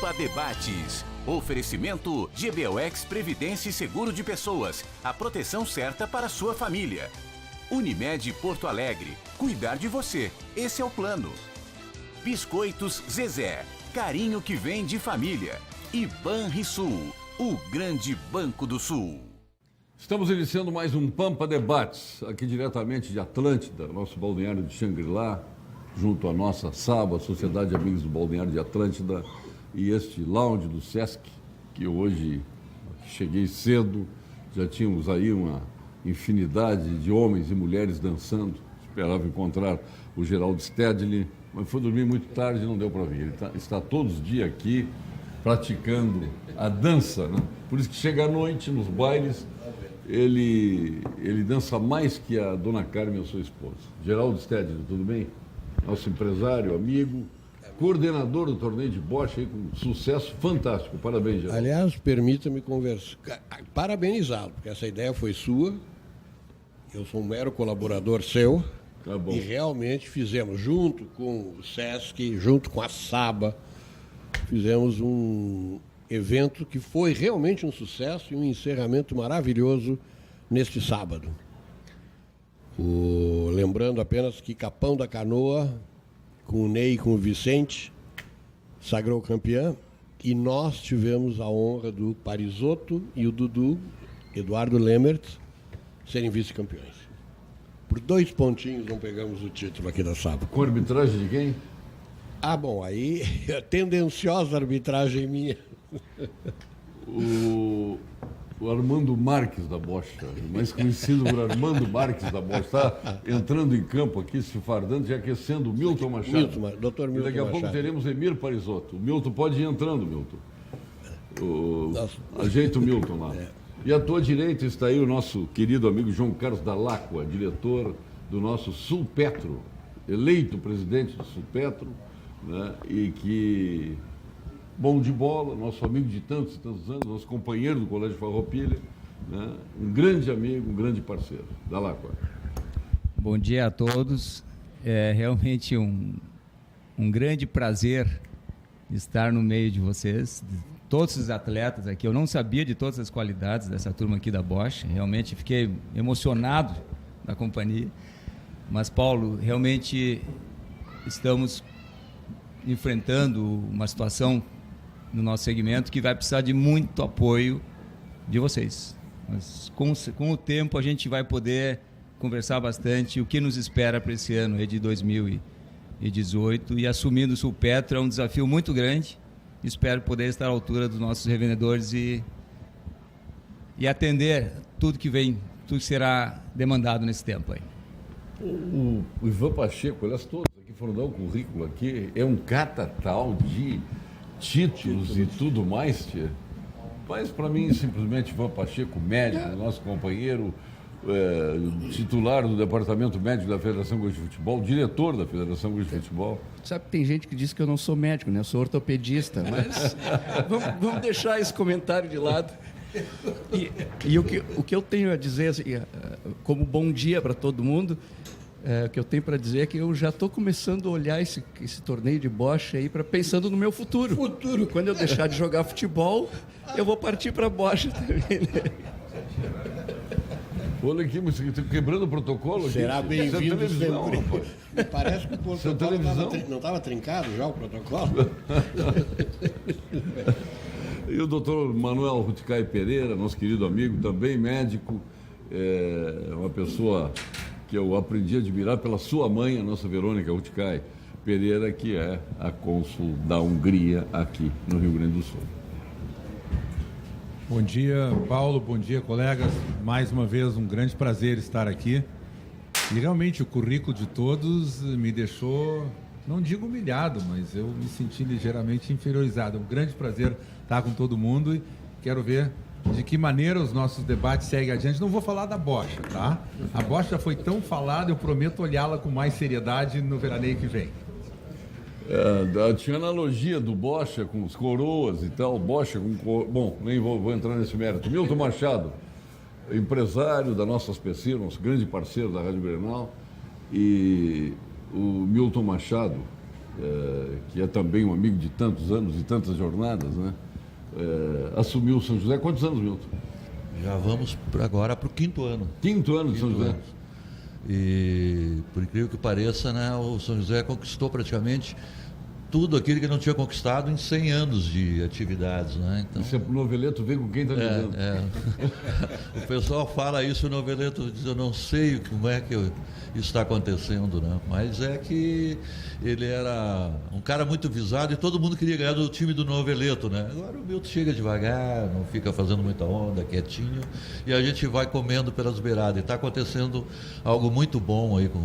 Pampa Debates. Oferecimento GBOX Previdência e Seguro de Pessoas. A proteção certa para a sua família. Unimed Porto Alegre. Cuidar de você. Esse é o plano. Biscoitos Zezé. Carinho que vem de família. E Banrisul. O grande Banco do Sul. Estamos iniciando mais um Pampa Debates, aqui diretamente de Atlântida, nosso balneário de Xangri-Lá, junto à nossa SABA, Sociedade de Amigos do Balneário de Atlântida, e este lounge do Sesc, que hoje cheguei cedo, já tínhamos aí uma infinidade de homens e mulheres dançando. Esperava encontrar o Geraldo Stedley, mas foi dormir muito tarde e não deu para vir. Ele está todos os dias aqui praticando a dança, né? Por isso que chega à noite nos bailes, ele dança mais que a dona Carmen, a sua esposa. Geraldo Stedley, tudo bem? Nosso empresário, amigo, coordenador do torneio de bocha aí, com sucesso fantástico. Parabéns, Geraldo. Aliás, permita-me parabenizá-lo, porque essa ideia foi sua, eu sou um mero colaborador seu, Tá bom. E realmente fizemos, junto com o Sesc, junto com a SABA, fizemos um evento que foi realmente um sucesso e um encerramento maravilhoso neste sábado. Lembrando apenas que Capão da Canoa, com o Ney e com o Vicente, sagrou campeão, e nós tivemos a honra do Parisotto e o Dudu, Eduardo Lemert, serem vice-campeões. Por 2 pontinhos não pegamos o título aqui da SABA. Com arbitragem de quem? Ah, bom, aí a tendenciosa arbitragem minha. O Armando Marques da bocha, mais conhecido por Armando Marques da bocha, está entrando em campo aqui, se fardando, já aquecendo o Milton Machado. Dr. Milton e daqui a pouco Machado. teremos Emir Parisotto. O Milton pode ir entrando, Milton. Ajeita o Milton lá. E à tua direita está aí o nosso querido amigo João Carlos Dalacqua, diretor do nosso Sulpetro, eleito presidente do Sulpetro, né? E que... bom de bola, nosso amigo de tantos e tantos anos, nosso companheiro do Colégio Farroupilha, né? Um grande amigo, um grande parceiro. Dalacqua. Bom dia a todos. É realmente um grande prazer estar no meio de vocês, de todos os atletas aqui. Eu não sabia de todas as qualidades dessa turma aqui da Bosch, realmente fiquei emocionado da companhia. Mas, Paulo, realmente estamos enfrentando uma situação no nosso segmento que vai precisar de muito apoio de vocês. Mas com o tempo a gente vai poder conversar bastante o que nos espera para esse ano de 2018, e assumindo o Sulpetro é um desafio muito grande. Espero poder estar à altura dos nossos revendedores e atender tudo que vem, tudo que será demandado nesse tempo aí. O Ivan Pacheco, aliás, todos aqui foram dar um currículo aqui, é um catatal de títulos e tudo mais, tia. Mas para mim, simplesmente, Ivan Pacheco, médico, nosso companheiro, titular do Departamento Médico da Federação Gaúcha de Futebol, diretor da Federação Gaúcha de Futebol. Sabe que tem gente que diz que eu não sou médico, né? Eu sou ortopedista, mas vamos deixar esse comentário de lado. E o que eu tenho a dizer, assim, como bom dia para todo mundo, o que eu tenho para dizer é que eu já estou começando a olhar esse torneio de bocha aí pensando no meu futuro. Quando eu deixar de jogar futebol, eu vou partir para a bocha também, né? Olha aqui, mas quebrando o protocolo. Será bem-vindo sempre. Rapaz. Parece que o protocolo não estava trincado já, o protocolo. E o doutor Manuel Ruticai Pereira, nosso querido amigo, também médico, uma pessoa que eu aprendi a admirar pela sua mãe, a nossa Verônica Ruticai Pereira, que é a cônsul da Hungria aqui no Rio Grande do Sul. Bom dia, Paulo, bom dia, colegas. Mais uma vez, um grande prazer estar aqui. E realmente o currículo de todos me deixou, não digo humilhado, mas eu me senti ligeiramente inferiorizado. É um grande prazer estar com todo mundo e quero ver de que maneira os nossos debates seguem adiante. Não vou falar da bocha, tá? A bocha já foi tão falada, eu prometo olhá-la com mais seriedade no veraneio que vem. Tinha analogia do bocha com os coroas e tal, bocha com... Bom, nem vou entrar nesse mérito. Milton Machado, empresário da Nossas PC, nosso grande parceiro da Rádio Grenal, e o Milton Machado que é também um amigo de tantos anos e tantas jornadas, né? Assumiu o São José. Quantos anos, Milton? Já vamos agora para o 5º ano. 5º ano de São José. E, por incrível que pareça, né, o São José conquistou praticamente tudo aquilo que não tinha conquistado em 100 anos de atividades, né? Então, Isso é pro Noveleto, vem com quem está dizendo. O pessoal fala isso, o Noveleto diz, eu não sei como é que isso está acontecendo, né? Mas é que ele era um cara muito visado e todo mundo queria ganhar do time do Noveleto, né? Agora o Milton chega devagar, não fica fazendo muita onda, quietinho, e a gente vai comendo pelas beiradas. E está acontecendo algo muito bom aí com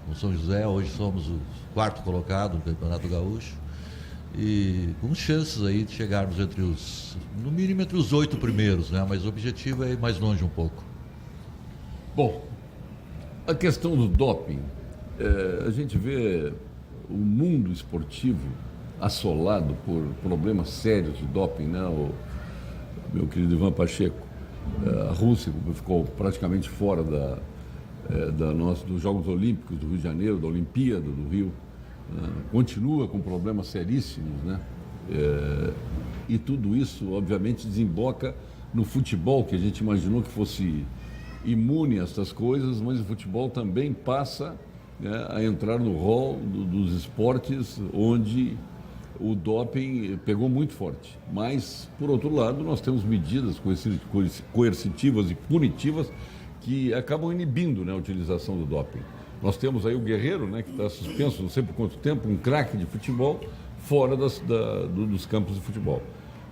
o São José. Hoje somos o 4º colocado no Campeonato Gaúcho. E com chances aí de chegarmos no mínimo entre os 8 primeiros, né? Mas o objetivo é ir mais longe um pouco. Bom, a questão do doping, a gente vê o mundo esportivo assolado por problemas sérios de doping, né? O meu querido Ivan Pacheco, a Rússia ficou praticamente fora dos Jogos Olímpicos do Rio de Janeiro, da Olimpíada do Rio. Continua com problemas seríssimos, né? E tudo isso, obviamente, desemboca no futebol, que a gente imaginou que fosse imune a essas coisas, mas o futebol também passa, né, a entrar no rol dos esportes onde o doping pegou muito forte. Mas, por outro lado, nós temos medidas coercitivas e punitivas que acabam inibindo, né, a utilização do doping. Nós temos aí o Guerreiro, né, que está suspenso não sei por quanto tempo, um craque de futebol, fora dos campos de futebol.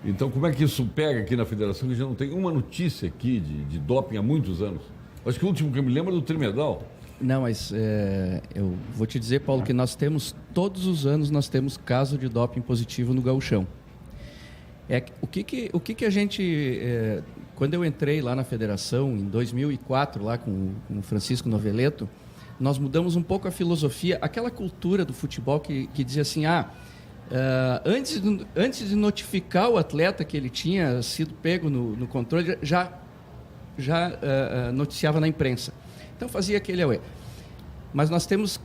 Então, como é que isso pega aqui na federação, que já não tem uma notícia aqui de doping há muitos anos? Acho que o último que eu me lembro é do Trimedal. Não, mas eu vou te dizer, Paulo, que nós temos, todos os anos, nós temos caso de doping positivo no gauchão. O que a gente... quando eu entrei lá na federação, em 2004, lá com o Francisco Noveleto, nós mudamos um pouco a filosofia, aquela cultura do futebol que dizia assim, antes de notificar o atleta que ele tinha sido pego no controle, já noticiava na imprensa. Então fazia aquele auê. Mas nós temos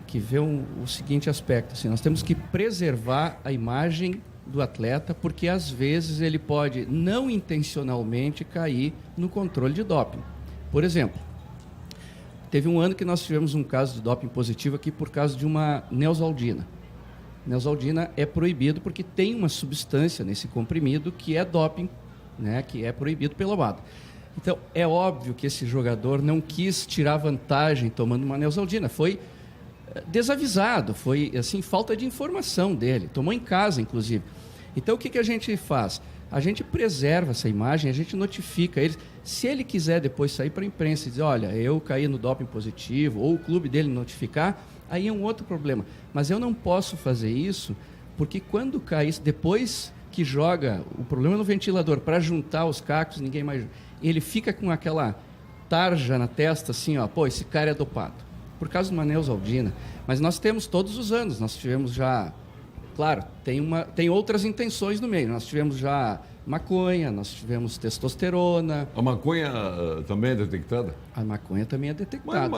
que ver o seguinte aspecto, assim, nós temos que preservar a imagem do atleta, porque às vezes ele pode não intencionalmente cair no controle de doping. Por exemplo, teve um ano que nós tivemos um caso de doping positivo aqui por causa de uma neosaldina. Neosaldina é proibido porque tem uma substância nesse comprimido que é doping, né, que é proibido pela OADA. Então, é óbvio que esse jogador não quis tirar vantagem tomando uma neosaldina. Foi desavisado, foi assim, falta de informação dele. Tomou em casa, inclusive. Então, o que a gente faz? A gente preserva essa imagem, a gente notifica eles. Se ele quiser depois sair para a imprensa e dizer, olha, eu caí no doping positivo, ou o clube dele notificar, aí é um outro problema. Mas eu não posso fazer isso, porque quando cair, depois que joga o problema no ventilador para juntar os cacos, ninguém mais... Ele fica com aquela tarja na testa, assim, ó, pô, esse cara é dopado. Por causa de uma neosaldina. Mas nós temos todos os anos, nós tivemos já... Claro, tem outras intenções no meio. Nós tivemos já maconha, nós tivemos testosterona. A maconha também é detectada? A maconha também é detectada.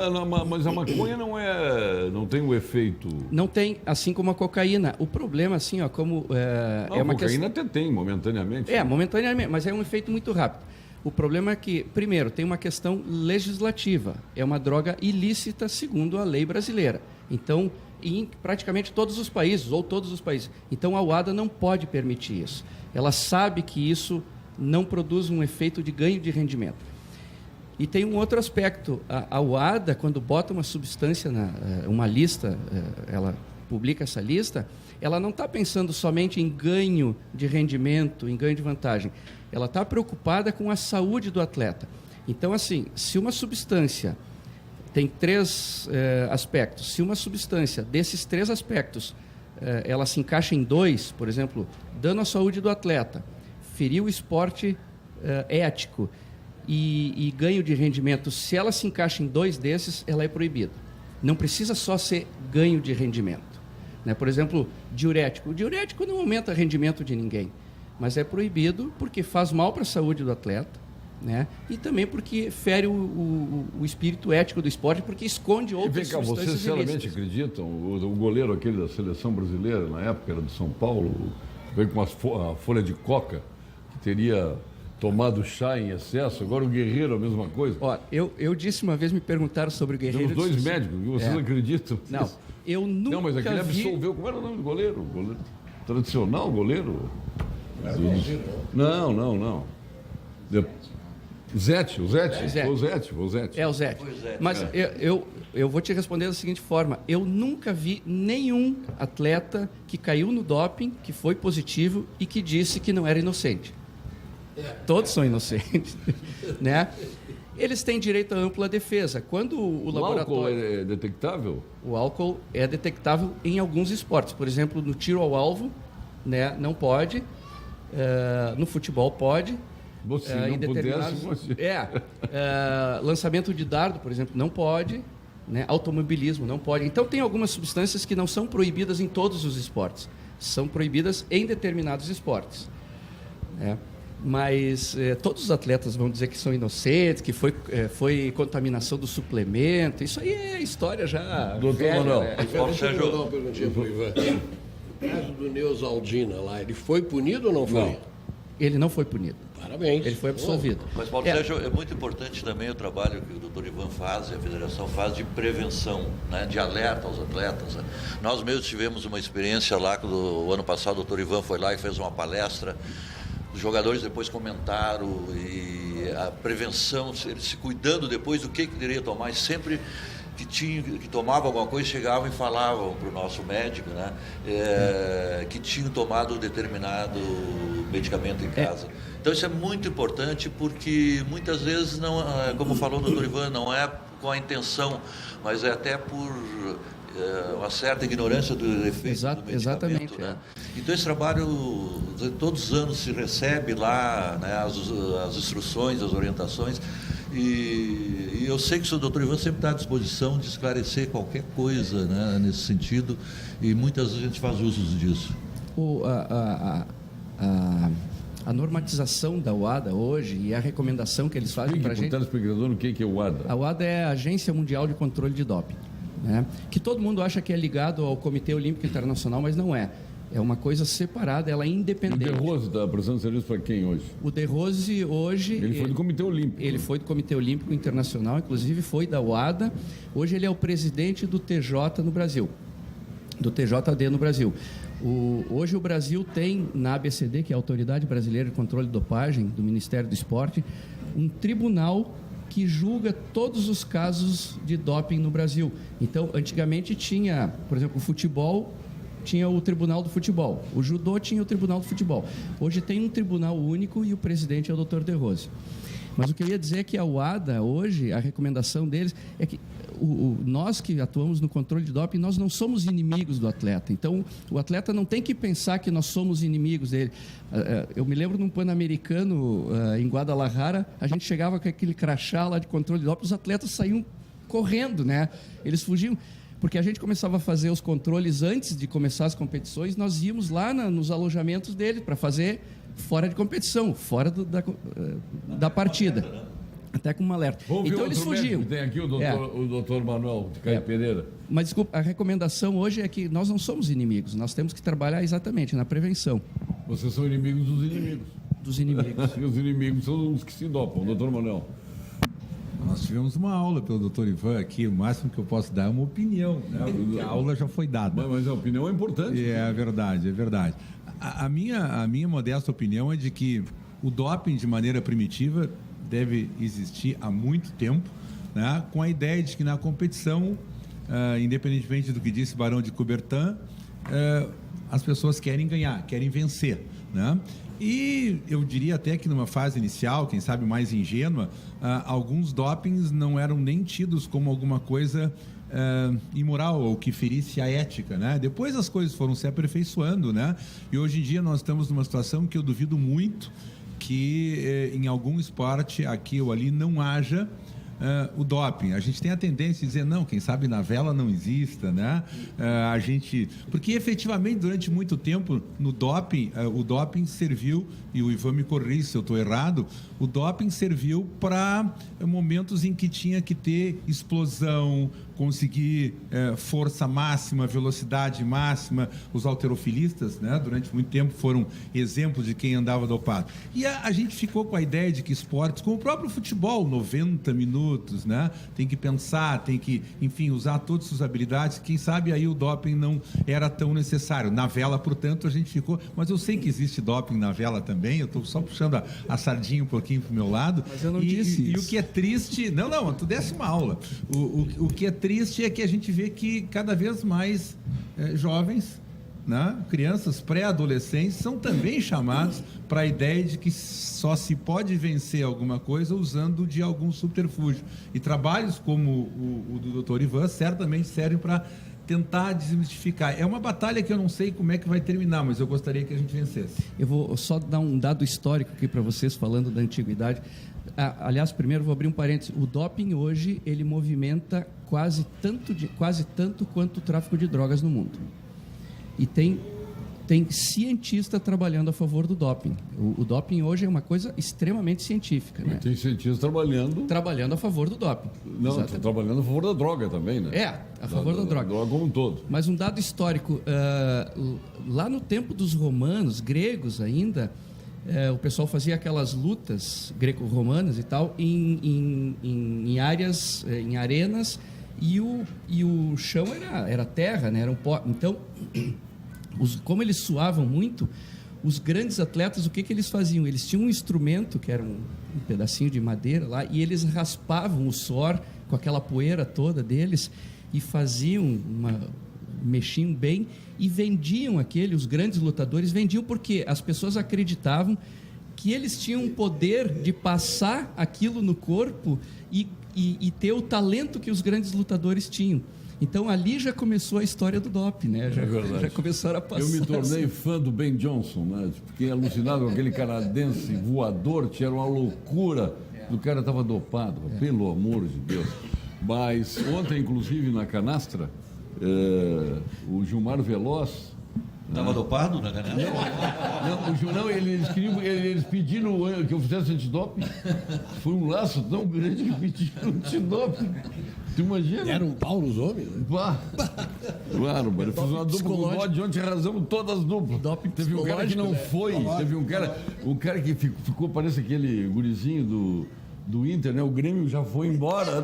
Mas a maconha não tem o efeito... Não tem, assim como a cocaína. O problema, assim, ó, como... a cocaína até tem, momentaneamente. Momentaneamente, mas é um efeito muito rápido. O problema é que, primeiro, tem uma questão legislativa. É uma droga ilícita, segundo a lei brasileira. Então, em praticamente todos os países, ou todos os países. Então, a UADA não pode permitir isso. Ela sabe que isso não produz um efeito de ganho de rendimento. E tem um outro aspecto. A UADA, quando bota uma substância, uma lista, ela publica essa lista, ela não está pensando somente em ganho de rendimento, em ganho de vantagem. Ela está preocupada com a saúde do atleta. Então, assim, se uma substância... Tem 3 aspectos. Se uma substância desses 3 aspectos, ela se encaixa em 2, por exemplo, dano à saúde do atleta, ferir o esporte ético e ganho de rendimento, se ela se encaixa em 2 desses, ela é proibida. Não precisa só ser ganho de rendimento. Né? Por exemplo, diurético. O diurético não aumenta rendimento de ninguém, mas é proibido porque faz mal para a saúde do atleta, né? E também porque fere o espírito ético do esporte, porque esconde E outras vem cá, vocês substâncias sinceramente ilícitas. acreditam, o goleiro aquele da seleção brasileira, na época era do São Paulo, veio com a folha de coca, que teria tomado chá em excesso, agora o Guerreiro a mesma coisa. Ó, eu disse uma vez, me perguntaram sobre o Guerreiro. Temos dois eu disse, médicos, e vocês acreditam? Não, eu nunca Não, mas aquele vi... absolveu, como era o nome do goleiro? Goleiro tradicional, goleiro? Não. Zete. Zete. O Zete. É o Zé. Mas eu vou te responder da seguinte forma: eu nunca vi nenhum atleta que caiu no doping, que foi positivo e que disse que não era inocente. Todos são inocentes, né? Eles têm direito à ampla defesa. Quando o laboratório... álcool é detectável? O álcool é detectável em alguns esportes. Por exemplo, no tiro ao alvo, né, não pode. No futebol pode. Se não em determinados... pudesse... lançamento de dardo, por exemplo, não pode. Né? Automobilismo não pode. Então, tem algumas substâncias que não são proibidas em todos os esportes. São proibidas em determinados esportes. Né? Mas todos os atletas vão dizer que são inocentes, que foi contaminação do suplemento. Isso aí é história já. Doutor velha, Manuel. né? Deixa eu mandar uma perguntinha pro Ivan. O caso do Neusaldina lá, ele foi punido ou não foi? Não. Ele não foi punido. Parabéns. Ele foi absolvido. Mas, Paulo Sérgio, é muito importante também o trabalho que o doutor Ivan faz e a federação faz de prevenção, né, de alerta aos atletas. Né? Nós mesmos tivemos uma experiência lá, o ano passado o doutor Ivan foi lá e fez uma palestra. Os jogadores depois comentaram e a prevenção, eles se cuidando depois do que deveria tomar, e sempre que tomava alguma coisa, chegavam e falavam para o nosso médico, né, que tinham tomado determinado medicamento em casa. Então isso é muito importante, porque muitas vezes, não, como falou o doutor Ivan, não é com a intenção, mas é até por uma certa ignorância do efeito do medicamento. Exatamente. Né? Então esse trabalho, todos os anos se recebe lá, né, as instruções, as orientações, e eu sei que o senhor doutor Ivan sempre está à disposição de esclarecer qualquer coisa, né, nesse sentido, e muitas vezes a gente faz uso disso. A normatização da UADA hoje e a recomendação que eles fazem para a gente... o que é o ADA? A UADA é a Agência Mundial de Controle de Doping, né? Que todo mundo acha que é ligado ao Comitê Olímpico Internacional, mas não é. É uma coisa separada, ela é independente. O De Rose está prestando serviço para quem hoje? O De Rose hoje... Ele foi do Comitê Olímpico. Ele foi do Comitê Olímpico Internacional, inclusive foi da UADA. Hoje ele é o presidente do TJ no Brasil, do TJD no Brasil. Hoje o Brasil tem, na ABCD, que é a Autoridade Brasileira de Controle de Dopagem, do Ministério do Esporte, um tribunal que julga todos os casos de doping no Brasil. Então, antigamente tinha, por exemplo, o futebol, tinha o Tribunal do Futebol. O judô tinha o Tribunal do Futebol. Hoje tem um tribunal único e o presidente é o Dr. De Rose. Mas o que eu ia dizer é que a UADA, hoje, a recomendação deles é que nós que atuamos no controle de doping, nós não somos inimigos do atleta. Então, o atleta não tem que pensar que nós somos inimigos dele. Eu me lembro num Pan-Americano, em Guadalajara, a gente chegava com aquele crachá lá de controle de doping, os atletas saíam correndo, né? Eles fugiam. Porque a gente começava a fazer os controles antes de começar as competições, nós íamos lá nos alojamentos deles para fazer fora de competição, fora da partida. Até com um alerta. Então eles fugiam. Tem aqui o doutor Manuel de Caio Pereira. Mas desculpa, a recomendação hoje é que nós não somos inimigos, nós temos que trabalhar exatamente na prevenção. Vocês são inimigos dos inimigos. Dos inimigos. Os inimigos são os que se dopam, doutor Manuel. Nós tivemos uma aula pelo doutor Ivan aqui, o máximo que eu posso dar é uma opinião, né? A aula já foi dada. Mas a opinião é importante. É verdade, é verdade. A minha modesta opinião é de que o doping, de maneira primitiva, deve existir há muito tempo, né? Com a ideia de que na competição, independentemente do que disse Barão de Coubertin, as pessoas querem ganhar, querem vencer, né? E eu diria até que numa fase inicial, quem sabe mais ingênua, alguns dopings não eram nem tidos como alguma coisa imoral ou que ferisse a ética, né? Depois as coisas foram se aperfeiçoando, né? E hoje em dia nós estamos numa situação que eu duvido muito que em algum esporte aqui ou ali não haja o doping. A gente tem a tendência de dizer, não, quem sabe na vela não exista, né? Porque efetivamente, durante muito tempo, no doping, o doping serviu, e o Ivan me corrige se eu estou errado, o doping serviu para momentos em que tinha que ter explosão, conseguir força máxima, velocidade máxima. Os halterofilistas, né, durante muito tempo foram exemplos de quem andava dopado. E a gente ficou com a ideia de que esportes, como o próprio futebol, 90 minutos, né, tem que pensar, tem que, enfim, usar todas as suas habilidades. Quem sabe aí o doping não era tão necessário. Na vela, portanto, a gente ficou... Mas eu sei que existe doping na vela também, eu estou só puxando a sardinha um pouquinho para o meu lado. Mas eu não disse isso. E o que é triste... Não, tu desse uma aula. O que é triste é que a gente vê que cada vez mais jovens, né, crianças pré-adolescentes, são também chamados para a ideia de que só se pode vencer alguma coisa usando de algum subterfúgio. E trabalhos como o do Dr. Ivan certamente servem para tentar desmistificar. É uma batalha que eu não sei como é que vai terminar, mas eu gostaria que a gente vencesse. Eu vou só dar um dado histórico aqui para vocês, falando da antiguidade. Aliás, primeiro vou abrir um parênteses. O doping hoje, ele movimenta quase tanto quanto o tráfico de drogas no mundo. E tem cientista trabalhando a favor do doping. O doping hoje é uma coisa extremamente científica, né? Tem cientistas trabalhando a favor do doping. Não, trabalhando a favor da droga também, né? A favor da droga. Droga como um todo. Mas um dado histórico, lá no tempo dos romanos, gregos ainda, o pessoal fazia aquelas lutas greco-romanas e tal em áreas, em arenas, e o chão era terra, né? Era um pó. Então, como eles suavam muito, os grandes atletas, o que eles faziam? Eles tinham um instrumento, que era um pedacinho de madeira lá, e eles raspavam o suor com aquela poeira toda deles e mexiam bem e vendiam os grandes lutadores vendiam porque as pessoas acreditavam que eles tinham o poder de passar aquilo no corpo e ter o talento que os grandes lutadores tinham. Então ali já começou a história do doping, né? Já começaram a passar. Eu me tornei fã do Ben Johnson, né? Fiquei alucinado com aquele canadense voador, tinha uma loucura. O cara estava dopado, pelo amor de Deus. Mas ontem, inclusive, na canastra, o Gilmar Veloz... Estava dopado na canastra? Não, eles pediram que eu fizesse antidoping. Foi um laço tão grande que pediram antidoping. Tu imagina? Era um pau nos homens? Claro, mas eu fiz uma dupla com o bode, ontem arrasamos todas as duplas. Teve um cara que não foi, teve um cara que ficou, parece aquele gurizinho do Inter, né? O Grêmio já foi embora. Era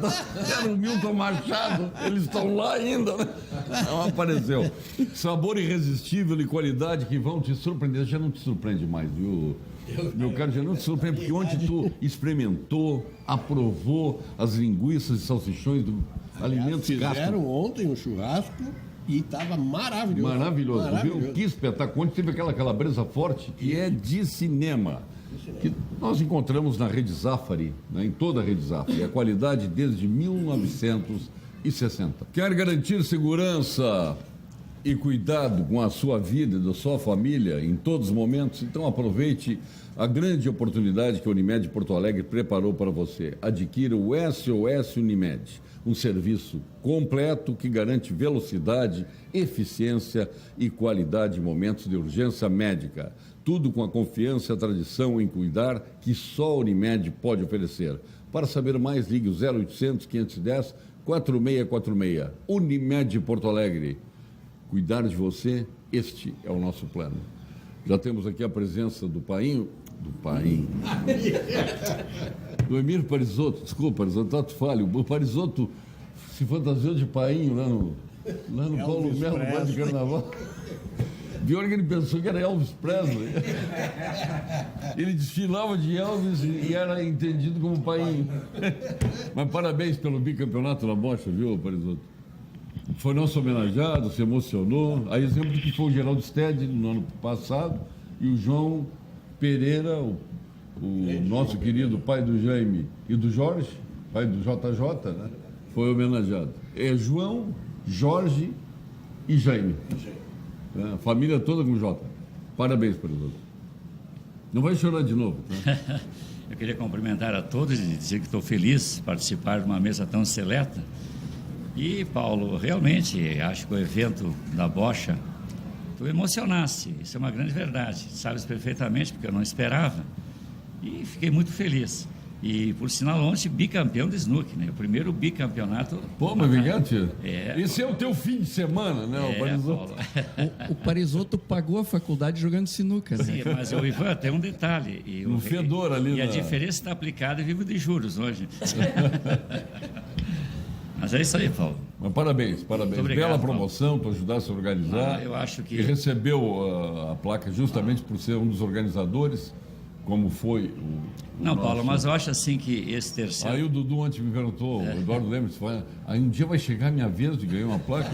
o Milton Machado, eles estão lá ainda, né? Não apareceu. Sabor irresistível e qualidade que vão te surpreender. Já não te surpreende mais, viu? Meu caro, já não te surpreende, porque ontem tu experimentou, aprovou as linguiças e salsichões do alimentos Fizeram ontem um churrasco e estava maravilhoso. Maravilhoso. Viu? Que espetáculo. Ontem teve aquela calabresa forte que é de cinema. Que nós encontramos na Rede Zafari, né, em toda a Rede Zafari, a qualidade desde 1960. Quer garantir segurança e cuidado com a sua vida e da sua família em todos os momentos? Então aproveite a grande oportunidade que a Unimed Porto Alegre preparou para você. Adquira o SOS Unimed, um serviço completo que garante velocidade, eficiência e qualidade em momentos de urgência médica. Tudo com a confiança e a tradição em cuidar que só a Unimed pode oferecer. Para saber mais, ligue o 0800 510 4646. Unimed Porto Alegre. Cuidar de você, este é o nosso plano. Já temos aqui a presença do Painho. Do Emir Parisotto. Desculpa, Parisotto, tanto falho. O Parisotto se fantasiou de Painho lá no Paulo Melo, no Bar de Carnaval. Pior que ele pensou que era Elvis Presley. Ele desfilava de Elvis e era entendido como Painho. Mas parabéns pelo bicampeonato na bocha, viu, Parisotto? Foi nosso homenageado, se emocionou. A exemplo do que foi o Geraldo Stede no ano passado e o João Pereira, o nosso querido pai do Jaime e do Jorge, pai do JJ, né? Foi homenageado. É João, Jorge e Jaime. A família toda com J. Parabéns, Parisotto. Não vai chorar de novo, tá? Eu queria cumprimentar a todos e dizer que estou feliz de participar de uma mesa tão seleta. E, Paulo, realmente acho que o evento da bocha, tu emocionaste, isso é uma grande verdade. Sabes perfeitamente, porque eu não esperava. E fiquei muito feliz. E, por sinal, ontem, bicampeão de snooker, né? O primeiro bicampeonato. Pô, mas Vigante, É. esse é o teu fim de semana, né? O Parisotto. Paulo. O Parisotto pagou a faculdade jogando sinuca, né? Sim, mas o Ivan tem um detalhe. E No fedor ali E a na- diferença está aplicada e vivo de juros hoje. Mas é isso aí, Paulo. Mas parabéns. Muito obrigado, Bela Paulo. promoção, tu ajudaste a organizar. Eu acho que... E recebeu a placa justamente por ser um dos organizadores, como foi o Não, nosso... Paulo, mas eu acho assim que esse terceiro... Aí o Dudu ontem me perguntou, o Eduardo Lemos, aí um dia vai chegar a minha vez de ganhar uma placa?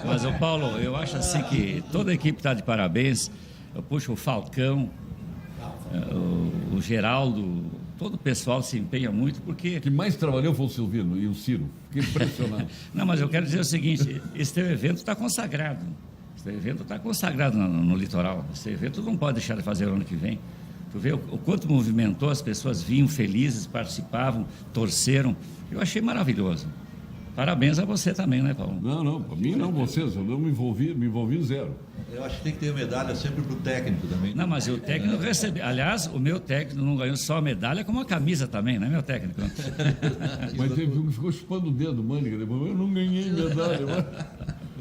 Mas, o Paulo, eu acho assim que toda a equipe está de parabéns. Eu puxo o Falcão, o Geraldo, todo o pessoal se empenha muito, porque... O que mais trabalhou foi o Silvino e o Ciro. Fiquei impressionado. Não, mas eu quero dizer o seguinte, esse teu evento está consagrado. Esse evento está consagrado no litoral. Esse evento não pode deixar de fazer o ano que vem. Tu vê o quanto movimentou, as pessoas vinham felizes, participavam, torceram. Eu achei maravilhoso. Parabéns a você também, né, Paulo? Não, para mim não, vocês. Eu não me envolvi zero. Eu acho que tem que ter medalha sempre pro técnico também. Não, mas o técnico recebeu. Aliás, o meu técnico não ganhou só a medalha, como a camisa também, né, meu técnico? Mas teve um que ficou chupando o dedo, Mânica, depois eu não ganhei medalha.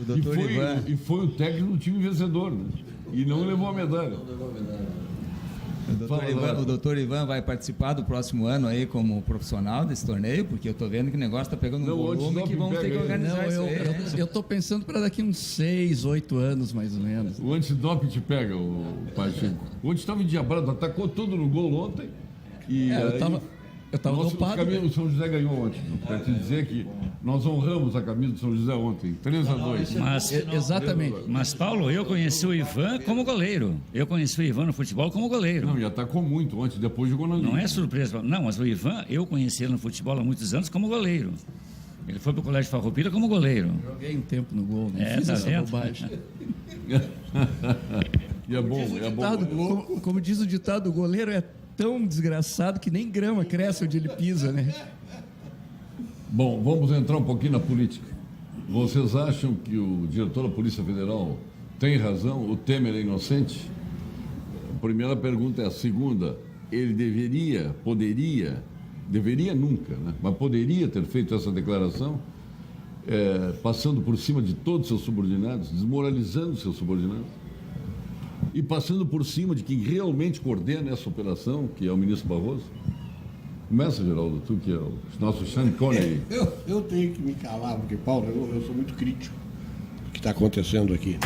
O doutor Ivan. E foi o técnico do time vencedor, né? E não levou a medalha. O doutor Ivan vai participar do próximo ano aí como profissional desse torneio, porque eu estou vendo que o negócio está pegando um Não, volume antes que não vamos ter que pega aí. organizar Não, isso aí. eu tô pensando para daqui uns 6, 8 anos, mais ou menos. O antidoping te pega, o Pacheco. Ontem estava endiabrado, atacou tudo no gol ontem. E Eu tava dopado. O São José ganhou ontem. Para te dizer que nós honramos a camisa do São José ontem, 3-2. Mas, Exatamente. mas, Paulo, eu conheci o Ivan como goleiro. Eu conheci o Ivan no futebol como goleiro. Não, e atacou muito ontem, depois jogou na Não linha. é surpresa. Não, mas o Ivan, eu conheci ele no futebol há muitos anos como goleiro. Ele foi para o Colégio Farroupilha como goleiro. Joguei um tempo no gol, não É, fiz tá essa vendo? bobagem. E é bom, é bom. Como diz o ditado, o goleiro é tão desgraçado que nem grama cresce onde ele pisa, né? Bom, vamos entrar um pouquinho na política. Vocês acham que o diretor da Polícia Federal tem razão? O Temer é inocente? A primeira pergunta é a segunda. Ele deveria nunca, né? Mas poderia ter feito essa declaração, passando por cima de todos os seus subordinados, desmoralizando seus subordinados, e passando por cima de quem realmente coordena essa operação, que é o ministro Barroso? Começa, Geraldo, tu que é o nosso Sean Connery. Eu tenho que me calar, porque, Paulo, eu sou muito crítico do que está acontecendo aqui.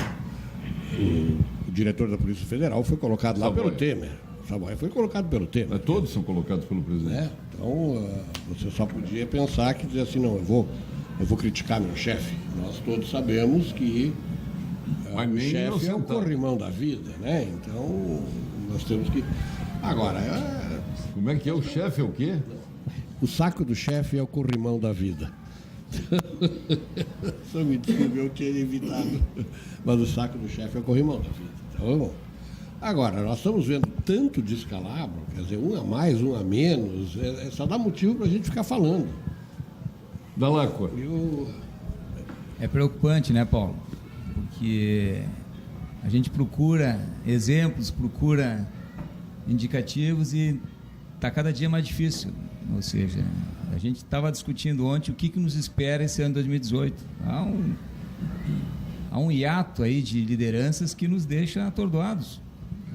O diretor da Polícia Federal foi colocado lá Saboia. pelo Temer. Saboia foi colocado pelo Temer. Mas todos são colocados pelo presidente. Né? Então, você só podia pensar que dizer assim, não, eu vou criticar meu chefe. Nós todos sabemos que Mas o nem chefe é o inocentado. corrimão da vida, né? Então, nós temos que... Agora, Como é que é? O chefe é o quê? o saco do chefe é o corrimão da vida. Só me desculpe, eu tinha evitado. Mas o saco do chefe é o corrimão da vida. Então, agora, nós estamos vendo tanto descalabro, quer dizer, um a mais, um a menos, só dá motivo para a gente ficar falando. Dalacqua. É preocupante, né, Paulo? Porque a gente procura exemplos, procura indicativos e está cada dia mais difícil. Ou seja, a gente estava discutindo ontem o que nos espera esse ano 2018. Há um hiato aí de lideranças que nos deixa atordoados.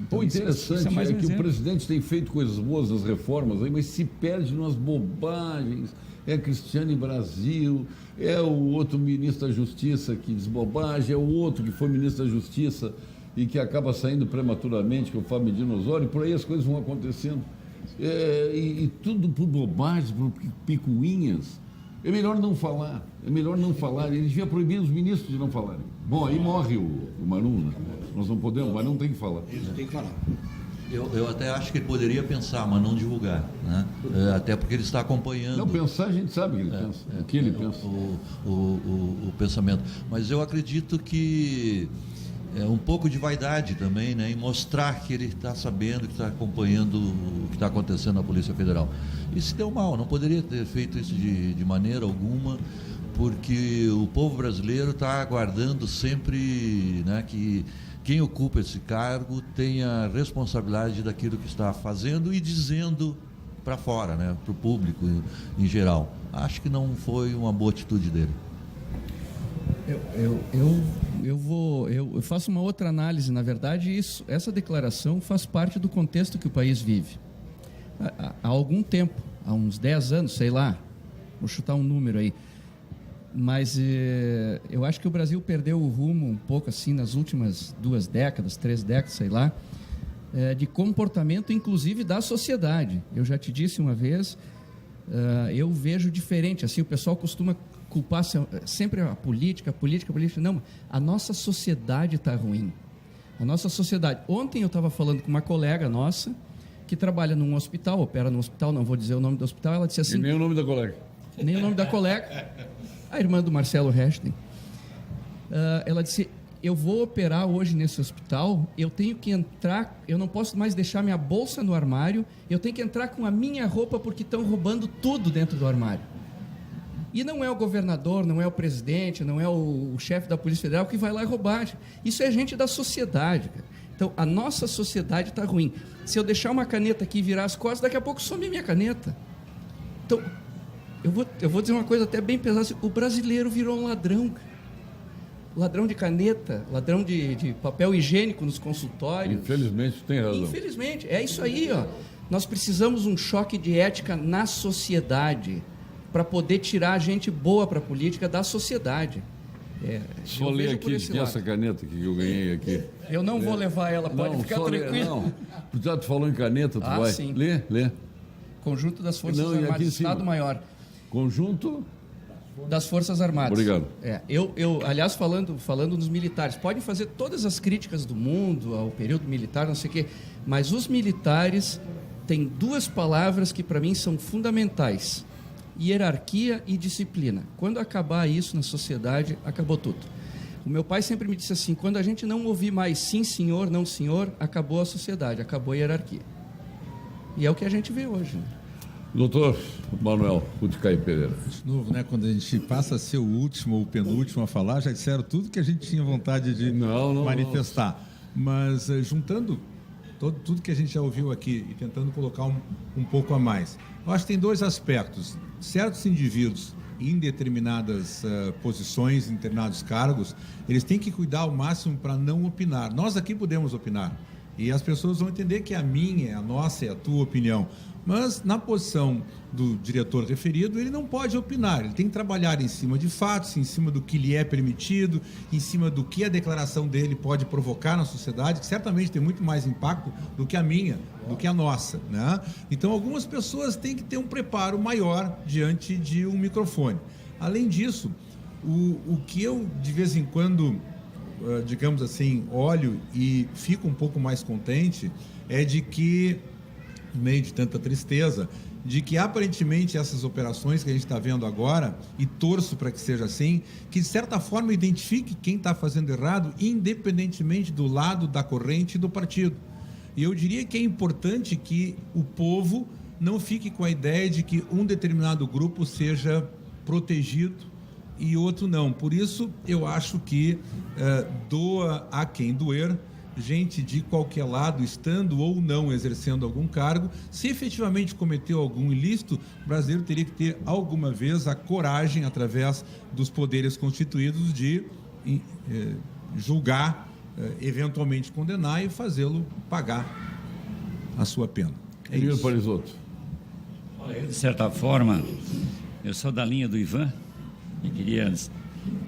Então, O interessante mais é um que o exemplo. presidente tem feito coisas boas nas reformas, aí, mas se perde nas bobagens. É Cristiane Brasil, é o outro ministro da Justiça que diz bobagem, é o outro que foi ministro da Justiça e que acaba saindo prematuramente, que é o Fábio Medina Osório, e por aí as coisas vão acontecendo. E tudo por bobagens, por picuinhas. É melhor não falar, Ele devia proibir os ministros de não falarem. Bom, aí morre o Marum, né? Nós não podemos, mas não tem que falar. Isso tem que falar. Eu até acho que ele poderia pensar, mas não divulgar, né? Até porque ele está acompanhando. Não, pensar a gente sabe o que ele pensa, o que ele pensa. O pensamento. Mas eu acredito que um pouco de vaidade também, né? E mostrar que ele está sabendo, que está acompanhando o que está acontecendo na Polícia Federal. Isso deu mal, não poderia ter feito isso de maneira alguma, porque o povo brasileiro está aguardando sempre, né, que quem ocupa esse cargo tenha responsabilidade daquilo que está fazendo e dizendo para fora, né, para o público em geral. Acho que não foi uma boa atitude dele. Eu faço uma outra análise. Na verdade, essa declaração faz parte do contexto que o país vive. Há algum tempo, há uns 10 anos, sei lá, vou chutar um número aí, mas eu acho que o Brasil perdeu o rumo um pouco assim nas últimas 2 décadas, 3 décadas, sei lá, de comportamento, inclusive da sociedade. Eu já te disse uma vez, eu vejo diferente, assim, o pessoal costuma culpar sempre a política. Não, a nossa sociedade está ruim. A nossa sociedade. Ontem eu estava falando com uma colega nossa que trabalha num hospital, opera num hospital, não vou dizer o nome do hospital, ela disse assim... E nem o nome da colega. Nem o nome da colega. A irmã do Marcelo Rechten. Ela disse, eu vou operar hoje nesse hospital, eu tenho que entrar, eu não posso mais deixar minha bolsa no armário, eu tenho que entrar com a minha roupa porque estão roubando tudo dentro do armário. E não é o governador, não é o presidente, não é o chefe da Polícia Federal que vai lá e roubar. Isso é gente da sociedade, cara. Então, a nossa sociedade está ruim. Se eu deixar uma caneta aqui e virar as costas, daqui a pouco some minha caneta. Então, eu vou dizer uma coisa até bem pesada. O brasileiro virou um ladrão. Ladrão de caneta, ladrão de papel higiênico nos consultórios. Infelizmente, tem razão. Infelizmente. É isso aí, ó. Nós precisamos um choque de ética na sociedade para poder tirar a gente boa para a política da sociedade. Só ler aqui de essa caneta que eu ganhei aqui. Eu não vou levar ela, pode ficar tranquilo. Não, tu falou em caneta, tu vai. Sim. Lê. Conjunto das Forças Armadas, Estado Maior. Conjunto das Forças Armadas. Obrigado. Aliás, falando nos militares, podem fazer todas as críticas do mundo ao período militar, não sei o quê, mas os militares têm 2 palavras que para mim são fundamentais: hierarquia e disciplina. Quando acabar isso na sociedade, acabou tudo. O meu pai sempre me disse assim, quando a gente não ouvir mais sim senhor, não senhor, acabou a sociedade, acabou a hierarquia. E é o que a gente vê hoje, né? Doutor Manuel Ruticaí Pereira. De novo, né? Quando a gente passa a ser o último ou o penúltimo a falar, já disseram tudo que a gente tinha vontade de manifestar. Mas juntando tudo que a gente já ouviu aqui e tentando colocar um pouco a mais, eu acho que tem 2 aspectos. Certos indivíduos em determinadas posições, em determinados cargos, eles têm que cuidar ao máximo para não opinar. Nós aqui podemos opinar e as pessoas vão entender que a minha, a nossa, é a tua opinião. Mas na posição do diretor referido, ele não pode opinar, ele tem que trabalhar em cima de fatos, em cima do que lhe é permitido, em cima do que a declaração dele pode provocar na sociedade, que certamente tem muito mais impacto do que a minha, do que a nossa, né? Então, algumas pessoas têm que ter um preparo maior diante de um microfone. Além disso, o que eu, de vez em quando, digamos assim, olho e fico um pouco mais contente, é de que, no meio de tanta tristeza, de que aparentemente essas operações que a gente está vendo agora, e torço para que seja assim, que de certa forma identifique quem está fazendo errado, independentemente do lado, da corrente e do partido. E eu diria que é importante que o povo não fique com a ideia de que um determinado grupo seja protegido e outro não. Por isso, eu acho que doa a quem doer, gente de qualquer lado, estando ou não exercendo algum cargo. Se efetivamente cometeu algum ilícito, o brasileiro teria que ter alguma vez a coragem, através dos poderes constituídos, de julgar, eventualmente condenar e fazê-lo pagar a sua pena. É isso. Parisotto. De certa forma, eu sou da linha do Ivan e queria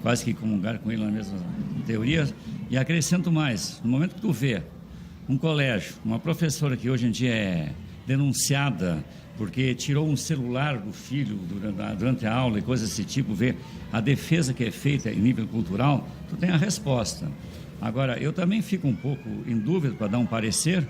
quase que comungar com ele na mesma teoria. E acrescento mais, no momento que tu vê um colégio, uma professora que hoje em dia é denunciada porque tirou um celular do filho durante a aula e coisas desse tipo, vê a defesa que é feita em nível cultural, tu tem a resposta. Agora, eu também fico um pouco em dúvida para dar um parecer,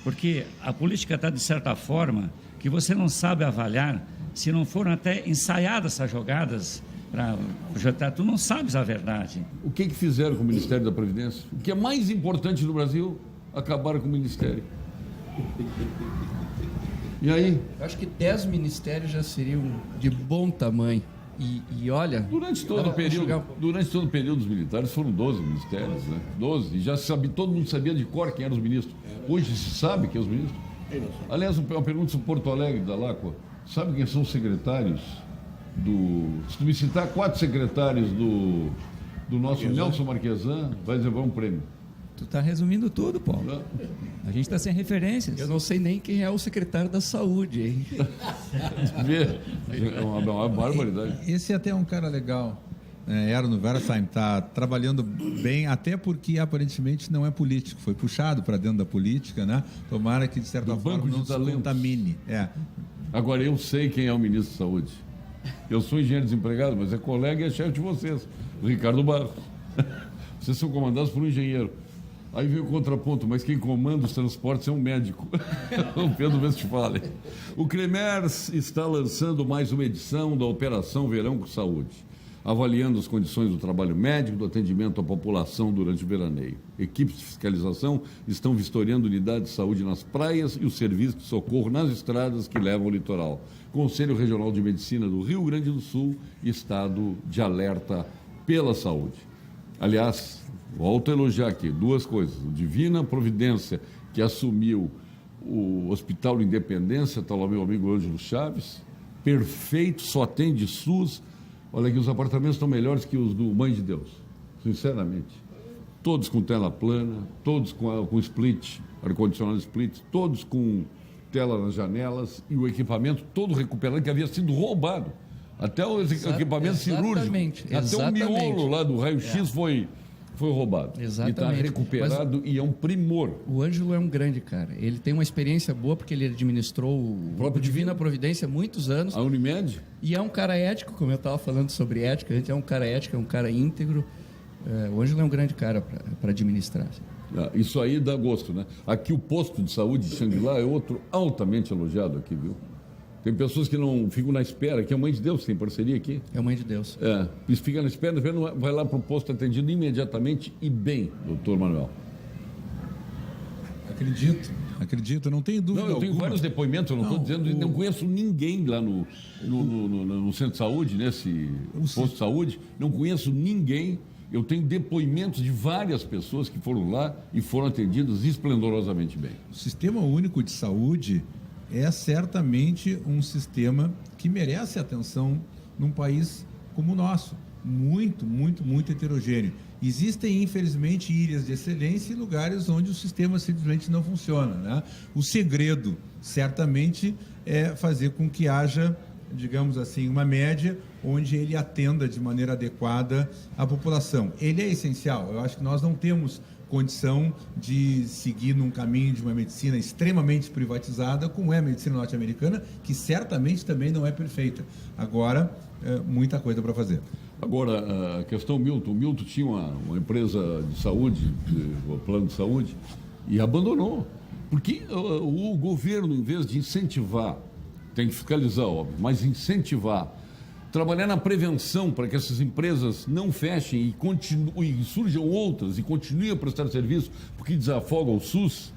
porque a política está de certa forma que você não sabe avaliar se não foram até ensaiadas essas jogadas para projetar. Tu não sabes a verdade. O que fizeram com o Ministério da Previdência? O que é mais importante no Brasil, acabaram com o Ministério. E aí? Eu acho que 10 ministérios já seriam de bom tamanho. E olha... Durante todo o período dos militares foram 12 ministérios, né? 12. E já sabia, todo mundo sabia de cor quem eram os ministros. Hoje se sabe quem são os ministros. Aliás, uma pergunta sobre Porto Alegre, da Láqua. Sabe quem são os secretários do... Se tu me citar 4 secretários do nosso Nelson Marquesan, vai levar um prêmio. Tu está resumindo tudo, Paulo. A gente está sem referências. Eu não sei nem quem é o secretário da saúde, hein? É uma barbaridade. Esse até é um cara legal. Era no Versailles, está trabalhando bem, até porque aparentemente não é político, foi puxado para dentro da política, né? Tomara que de certa forma não se contamine. Agora, eu sei quem é o ministro da Saúde. Eu sou engenheiro desempregado, mas é colega e é chefe de vocês, o Ricardo Barros. Vocês são comandados por um engenheiro. Aí veio o contraponto, mas quem comanda os transportes é um médico. O Pedro Westphalen. O Cremers está lançando mais uma edição da Operação Verão com Saúde, avaliando as condições do trabalho médico, do atendimento à população durante o veraneio. Equipes de fiscalização estão vistoriando unidades de saúde nas praias e os serviços de socorro nas estradas que levam ao litoral. Conselho Regional de Medicina do Rio Grande do Sul, estado de alerta pela saúde. Aliás, volto a elogiar aqui 2 coisas. O Divina Providência, que assumiu o Hospital Independência, está lá meu amigo Ângelo Chaves, perfeito, só atende SUS. Olha aqui, os apartamentos estão melhores que os do Mãe de Deus, sinceramente. Todos com tela plana, todos com split, ar-condicionado split, todos com tela nas janelas e o equipamento todo recuperado, que havia sido roubado. Até o equipamento cirúrgico, até o miolo lá do raio-x foi roubado. Exatamente. E está recuperado e é um primor. O Ângelo é um grande cara. Ele tem uma experiência boa porque ele administrou o próprio Divina Providência há muitos anos. A Unimed? E é um cara ético, como eu estava falando sobre ética. A gente é um cara ético, é um cara íntegro. O Ângelo é um grande cara para administrar. Isso aí dá gosto, né? Aqui o posto de saúde de Xangri-Lá é outro altamente elogiado aqui, viu? Tem pessoas que não ficam na espera, que é a Mãe de Deus, tem parceria aqui. É a Mãe de Deus. Eles ficam na espera, vai lá para o posto atendido imediatamente e bem, doutor Manuel. Acredito, não tenho dúvida alguma. Eu tenho vários depoimentos, eu não estou dizendo, não conheço ninguém lá no centro de saúde, nesse posto de saúde, não conheço ninguém. Eu tenho depoimentos de várias pessoas que foram lá e foram atendidas esplendorosamente bem. O Sistema Único de Saúde é certamente um sistema que merece atenção num país como o nosso, muito, muito, muito heterogêneo. Existem, infelizmente, ilhas de excelência e lugares onde o sistema simplesmente não funciona, né? O segredo, certamente, é fazer com que haja, digamos assim, uma média onde ele atenda de maneira adequada a população. Ele é essencial. Eu acho que nós não temos condição de seguir num caminho de uma medicina extremamente privatizada, como é a medicina norte-americana, que certamente também não é perfeita. Agora, muita coisa para fazer. Agora, a questão Milton. O Milton tinha uma empresa de saúde, o plano de saúde, e abandonou. Porque o governo, em vez de incentivar, tem que fiscalizar, óbvio, mas incentivar, trabalhar na prevenção para que essas empresas não fechem e surjam outras e continuem a prestar serviço porque desafoga o SUS.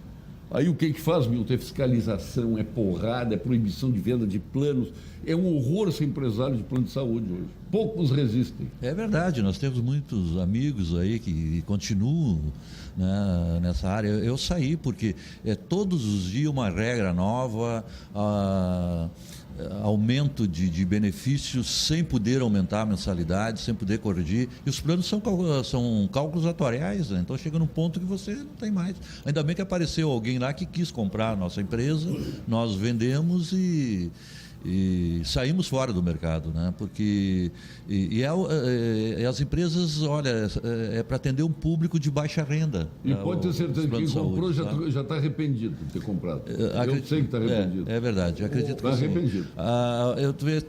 Aí o que faz, Milton? É fiscalização, é porrada, é proibição de venda de planos. É um horror ser empresário de plano de saúde hoje. Poucos resistem. É verdade, nós temos muitos amigos aí que continuam, né, nessa área. Eu saí porque todos os dias uma regra nova, aumento de benefícios sem poder aumentar a mensalidade, sem poder corrigir. E os planos são cálculos atuariais, né? Então chega num ponto que você não tem mais. Ainda bem que apareceu alguém lá que quis comprar a nossa empresa, nós vendemos e saímos fora do mercado, né? Porque as empresas, olha, é para atender um público de baixa renda. E pode ter certeza que quem comprou já está arrependido de ter comprado. Eu sei que está arrependido. É verdade, acredito que está arrependido. Eu vejo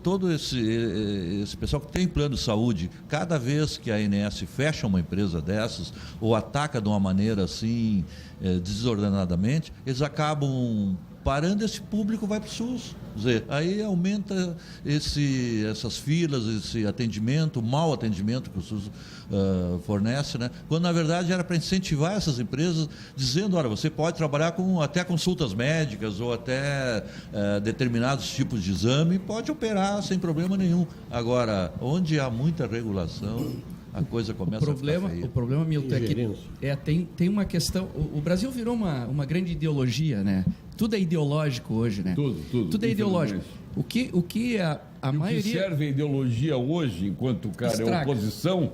todo esse pessoal que tem plano de saúde, cada vez que a ANS fecha uma empresa dessas ou ataca de uma maneira assim desordenadamente, eles acabam parando, esse público vai para o SUS. Quer dizer, aí aumenta essas filas, esse atendimento, o mau atendimento que o SUS fornece, né? Quando na verdade era para incentivar essas empresas, dizendo, olha, você pode trabalhar com até consultas médicas ou até determinados tipos de exame, pode operar sem problema nenhum. Agora, onde há muita regulação, a coisa começa a ficar feia. O problema, Milton, é que tem uma questão... O Brasil virou uma grande ideologia, né? Tudo é ideológico hoje, né? Tudo é ideológico. O que a maioria... O que serve a ideologia hoje, enquanto o cara Estraga. é oposição,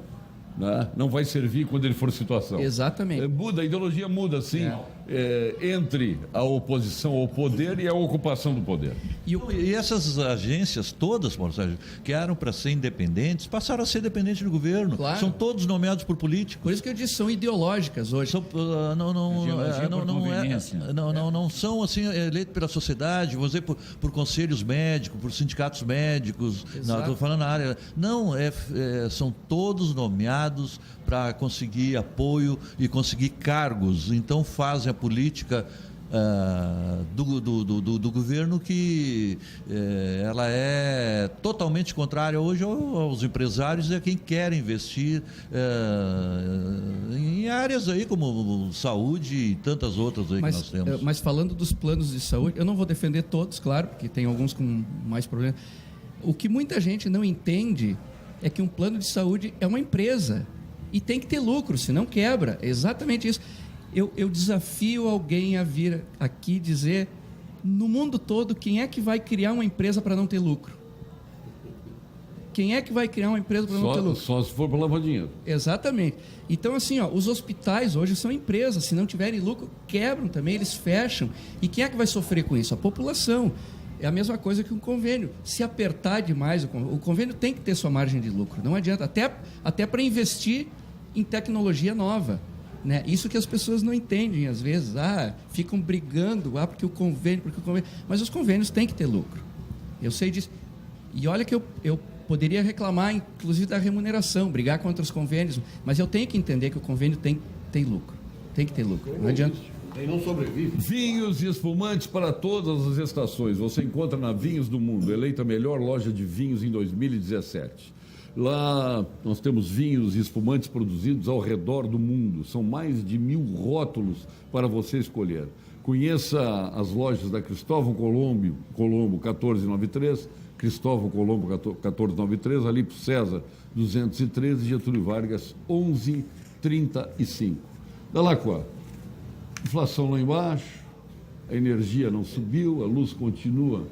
né, não vai servir quando ele for situação. Exatamente. Muda, a ideologia muda, sim, entre a oposição ao poder e a ocupação do poder. E essas agências todas, Paulo Sérgio, que eram para ser independentes, passaram a ser dependentes do governo. Claro. São todos nomeados por políticos. Por isso que eu disse, são ideológicas hoje. Não são assim eleitos pela sociedade, vou dizer, por conselhos médicos, por sindicatos médicos. Não, estou falando na área. Não, são todos nomeados para conseguir apoio e conseguir cargos. Então fazem a política do governo que ela é totalmente contrária hoje aos empresários e a quem quer investir em áreas aí como saúde e tantas outras aí que nós temos. Mas falando dos planos de saúde, eu não vou defender todos, claro, porque tem alguns com mais problemas. O que muita gente não entende é que um plano de saúde é uma empresa e tem que ter lucro, senão quebra. É exatamente isso. Eu desafio alguém a vir aqui dizer, no mundo todo, quem é que vai criar uma empresa para não ter lucro? Quem é que vai criar uma empresa para não ter lucro? Só se for para lavar dinheiro. Exatamente. Então, assim, os hospitais hoje são empresas. Se não tiverem lucro, quebram também, eles fecham. E quem é que vai sofrer com isso? A população. É a mesma coisa que um convênio. Se apertar demais, o convênio tem que ter sua margem de lucro. Não adianta. Até para investir em tecnologia nova. Né? Isso que as pessoas não entendem às vezes, ficam brigando, porque o convênio, mas os convênios têm que ter lucro, eu sei disso, e olha que eu poderia reclamar inclusive da remuneração, brigar contra os convênios, mas eu tenho que entender que o convênio tem lucro, tem que ter lucro, não adianta. Ele não sobrevive. Vinhos e espumantes para todas as estações, você encontra na Vinhos do Mundo, eleita a melhor loja de vinhos em 2017. Lá nós temos vinhos e espumantes produzidos ao redor do mundo. São mais de 1000 rótulos para você escolher. Conheça as lojas da Cristóvão Colombo 1493, Cristóvão Colombo 1493, Alípio César 213 e Getúlio Vargas 1135. Dalacqua, inflação lá embaixo, a energia não subiu, a luz continua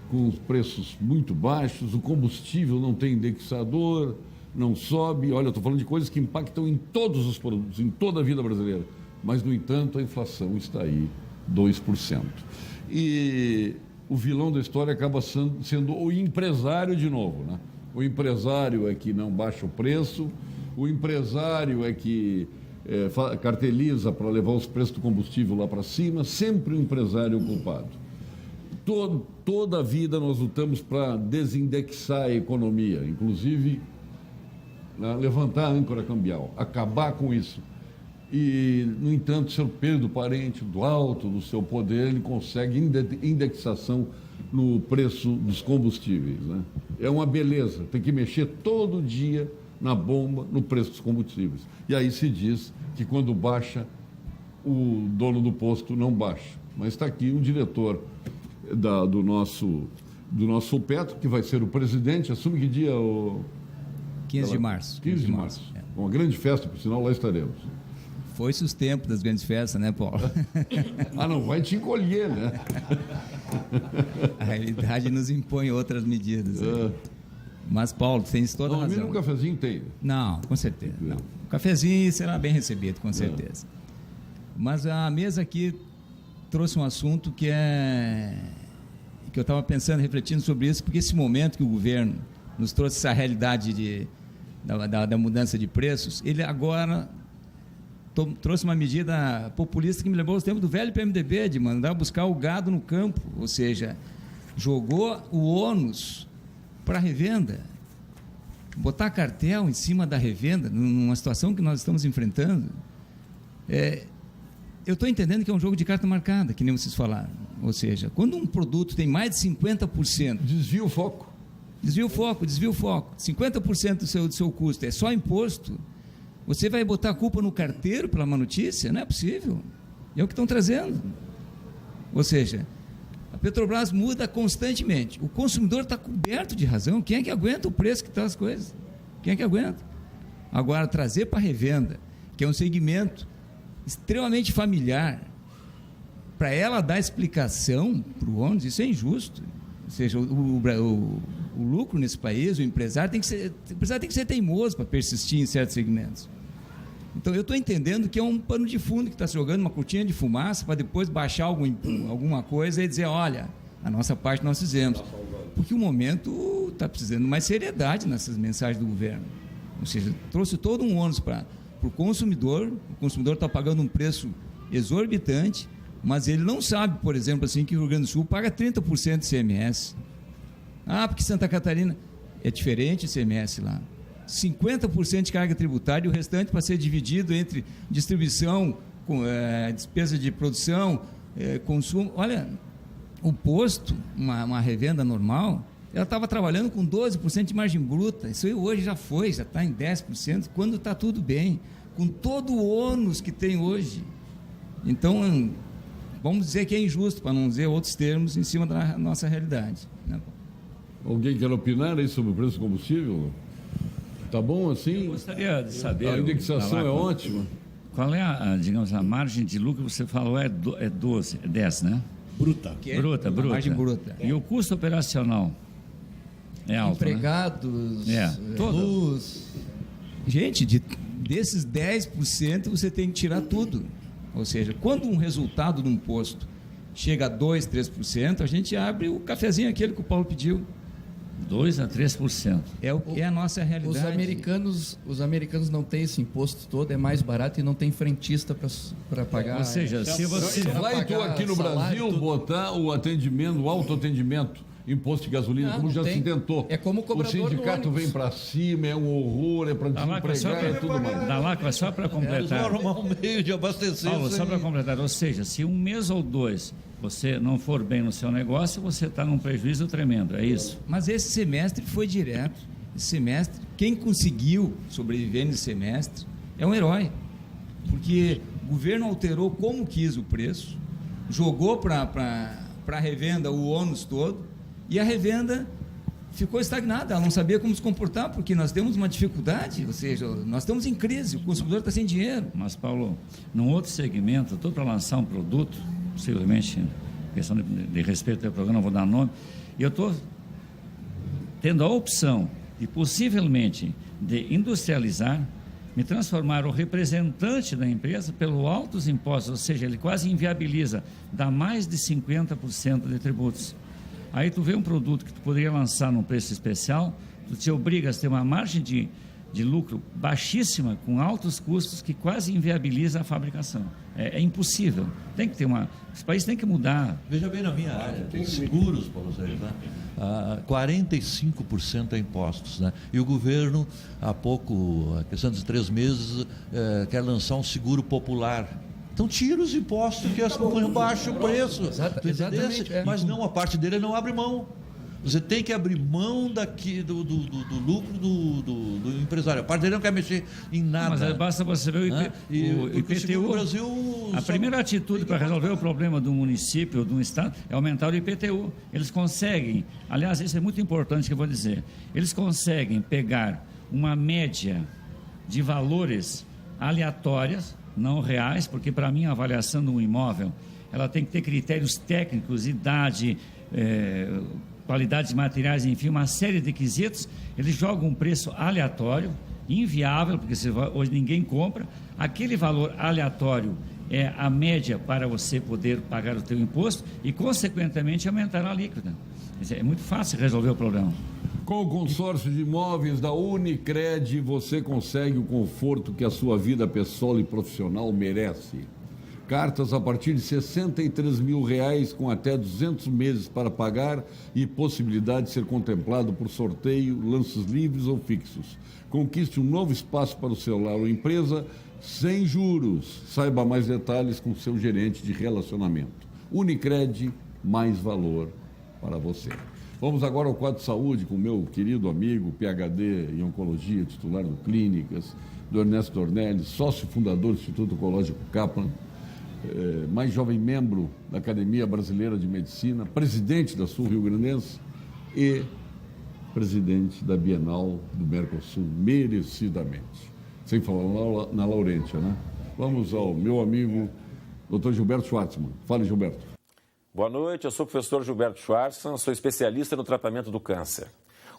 com os preços muito baixos, o combustível não tem indexador, não sobe. Olha, eu estou falando de coisas que impactam em todos os produtos, em toda a vida brasileira. Mas, no entanto, a inflação está aí, 2%. E o vilão da história acaba sendo o empresário de novo, né? O empresário é que não baixa o preço, o empresário é que carteliza para levar os preços do combustível lá para cima, sempre o empresário é o culpado. Toda a vida nós lutamos para desindexar a economia, inclusive levantar a âncora cambial, acabar com isso. E, no entanto, o senhor Pedro Parente, do alto do seu poder, ele consegue indexação no preço dos combustíveis, né? É uma beleza, tem que mexer todo dia na bomba, no preço dos combustíveis. E aí se diz que quando baixa, o dono do posto não baixa. Mas está aqui o diretor do nosso Petro, que vai ser o presidente, assume que dia? 15 de março. 15 de março. Uma grande festa, por sinal, lá estaremos. Foi-se os tempos das grandes festas, né, Paulo? Não vai te encolher, né? A realidade nos impõe outras medidas. Mas, Paulo, tens toda a razão. Um cafezinho tem. Não, com certeza. Não. O cafezinho será bem recebido, com certeza. Mas a mesa aqui trouxe um assunto que eu estava pensando, refletindo sobre isso, porque esse momento que o governo nos trouxe essa realidade da mudança de preços, ele agora trouxe uma medida populista que me levou aos tempos do velho PMDB, de mandar buscar o gado no campo, ou seja, jogou o ônus para a revenda, botar cartel em cima da revenda, numa situação que nós estamos enfrentando. Eu estou entendendo que é um jogo de carta marcada, que nem vocês falaram. Ou seja, quando um produto tem mais de 50%... Desvia o foco. Desvia o foco. 50% do seu custo é só imposto. Você vai botar a culpa no carteiro pela má notícia? Não é possível. É o que estão trazendo. Ou seja, a Petrobras muda constantemente. O consumidor está coberto de razão. Quem é que aguenta o preço que estão as coisas? Quem é que aguenta? Agora, trazer para a revenda, que é um segmento extremamente familiar, para ela dar explicação para o ônus, isso é injusto. Ou seja, o lucro nesse país, o empresário tem que ser teimoso para persistir em certos segmentos. Então, eu estou entendendo que é um pano de fundo que está se jogando, uma cortina de fumaça, para depois baixar alguma coisa e dizer, olha, a nossa parte nós fizemos. Porque o momento está precisando mais seriedade nessas mensagens do governo. Ou seja, trouxe todo um ônus para o consumidor está pagando um preço exorbitante, mas ele não sabe, por exemplo, assim, que o Rio Grande do Sul paga 30% de ICMS. Porque Santa Catarina é diferente o ICMS lá. 50% de carga tributária e o restante para ser dividido entre distribuição, despesa de produção, consumo. Olha, o posto, uma revenda normal, ela estava trabalhando com 12% de margem bruta. Isso aí hoje já está em 10%, quando está tudo bem, com todo o ônus que tem hoje. Então, vamos dizer que é injusto, para não dizer outros termos, em cima da nossa realidade. Né? Alguém quer opinar aí sobre o preço do combustível? Tá bom assim? Eu gostaria de saber... A indexação é ótima. Qual é a margem de lucro que você falou? É 12, é 10, né? Bruta. Bruta. Margem bruta. E o custo operacional é alto, empregados, luz. Gente, desses 10%, você tem que tirar tudo. Ou seja, quando um resultado de um posto chega a 2%, 3%, a gente abre o cafezinho aquele que o Paulo pediu. 2% a 3%. É a nossa realidade. Os americanos não têm esse imposto todo, é mais barato e não tem frentista para pagar. Ou seja, se você... Vai tu aqui no Brasil botar o atendimento, o autoatendimento, imposto de gasolina, como já se tentou. É como cobrador. O sindicato vem para cima, é um horror, é para desempregar e tudo mais. Dá lá, só para completar. Normal meio de abastecer. Paulo, só para completar, ou seja, se um mês ou dois você não for bem no seu negócio, você está num prejuízo tremendo, é isso? Mas esse semestre foi direto. Esse semestre, quem conseguiu sobreviver nesse semestre é um herói. Porque o governo alterou como quis o preço, jogou para a revenda o ônus todo, e a revenda ficou estagnada, ela não sabia como se comportar, porque nós temos uma dificuldade, ou seja, nós estamos em crise, o consumidor está sem dinheiro. Mas, Paulo, num outro segmento, estou para lançar um produto, possivelmente, questão de respeito ao programa, não vou dar nome, e eu estou tendo a opção de, possivelmente, de industrializar, me transformar o representante da empresa pelo altos impostos, ou seja, ele quase inviabiliza, dá mais de 50% de tributos. Aí tu vê um produto que tu poderia lançar num preço especial, tu te obriga a ter uma margem de lucro baixíssima, com altos custos, que quase inviabiliza a fabricação. É impossível. Tem que ter esse país tem que mudar. Veja bem, na minha área, tem seguros, Paulo Sérgio, né? 45% é impostos, né? E o governo, há pouco, a questão de 3 meses, quer lançar um seguro popular. Então tira os impostos que as companhias baixam o preço. Exatamente. Mas não, a parte dele não abre mão. Você tem que abrir mão do lucro do empresário. A parte dele não quer mexer em nada. Mas basta você ver o IPTU. O Brasil a primeira atitude para resolver o problema do município ou do estado é aumentar o IPTU. Eles conseguem, aliás, isso é muito importante que eu vou dizer, eles conseguem pegar uma média de valores aleatórias, não reais, porque para mim a avaliação de um imóvel, ela tem que ter critérios técnicos, idade, qualidade de materiais, enfim, uma série de quesitos. Eles jogam um preço aleatório, inviável, porque hoje ninguém compra. Aquele valor aleatório é a média para você poder pagar o teu imposto e, consequentemente, aumentar a alíquota. É muito fácil resolver o problema. Com o consórcio de imóveis da Unicred, você consegue o conforto que a sua vida pessoal e profissional merece. Cartas a partir de R$ 63 mil, com até 200 meses para pagar e possibilidade de ser contemplado por sorteio, lances livres ou fixos. Conquiste um novo espaço para o celular ou empresa sem juros. Saiba mais detalhes com seu gerente de relacionamento. Unicred mais valor para você. Vamos agora ao quadro de saúde com o meu querido amigo, PhD em Oncologia, titular do Clínicas, do Ernesto Ornelis, sócio fundador do Instituto Oncológico Kaplan, mais jovem membro da Academia Brasileira de Medicina, presidente da Sul Rio Grandense e presidente da Bienal do Mercosul, merecidamente. Sem falar na Laurência, né? Vamos ao meu amigo, Dr. Gilberto Schwartzman. Fale, Gilberto. Boa noite, eu sou o professor Gilberto Schwartzman, sou especialista no tratamento do câncer.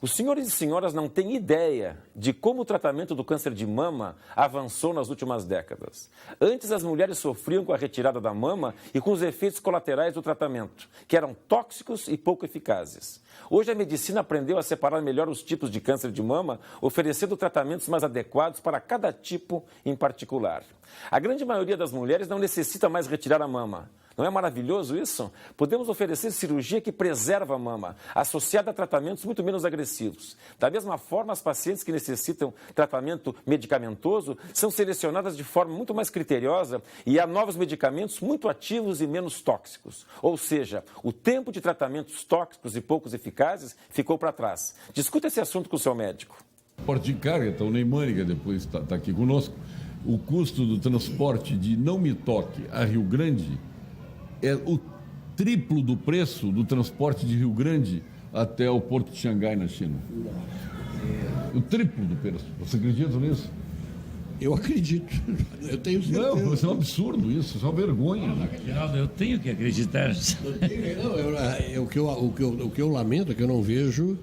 Os senhores e senhoras não têm ideia de como o tratamento do câncer de mama avançou nas últimas décadas. Antes, as mulheres sofriam com a retirada da mama e com os efeitos colaterais do tratamento, que eram tóxicos e pouco eficazes. Hoje, a medicina aprendeu a separar melhor os tipos de câncer de mama, oferecendo tratamentos mais adequados para cada tipo em particular. A grande maioria das mulheres não necessita mais retirar a mama. Não é maravilhoso isso? Podemos oferecer cirurgia que preserva a mama, associada a tratamentos muito menos agressivos. Da mesma forma, as pacientes que necessitam tratamento medicamentoso são selecionadas de forma muito mais criteriosa e há novos medicamentos muito ativos e menos tóxicos. Ou seja, o tempo de tratamentos tóxicos e poucos eficazes ficou para trás. Discuta esse assunto com o seu médico. Porte de carga, então o Neymânica depois está aqui conosco. O custo do transporte de Não Me Toque a Rio Grande é o triplo do preço do transporte de Rio Grande até o porto de Xangai, na China. O triplo do preço. Você acredita nisso? Eu acredito. Eu tenho certeza. Não, isso é um absurdo isso, isso é uma vergonha. Geraldo, eu tenho que acreditar. O que eu lamento é que eu não vejo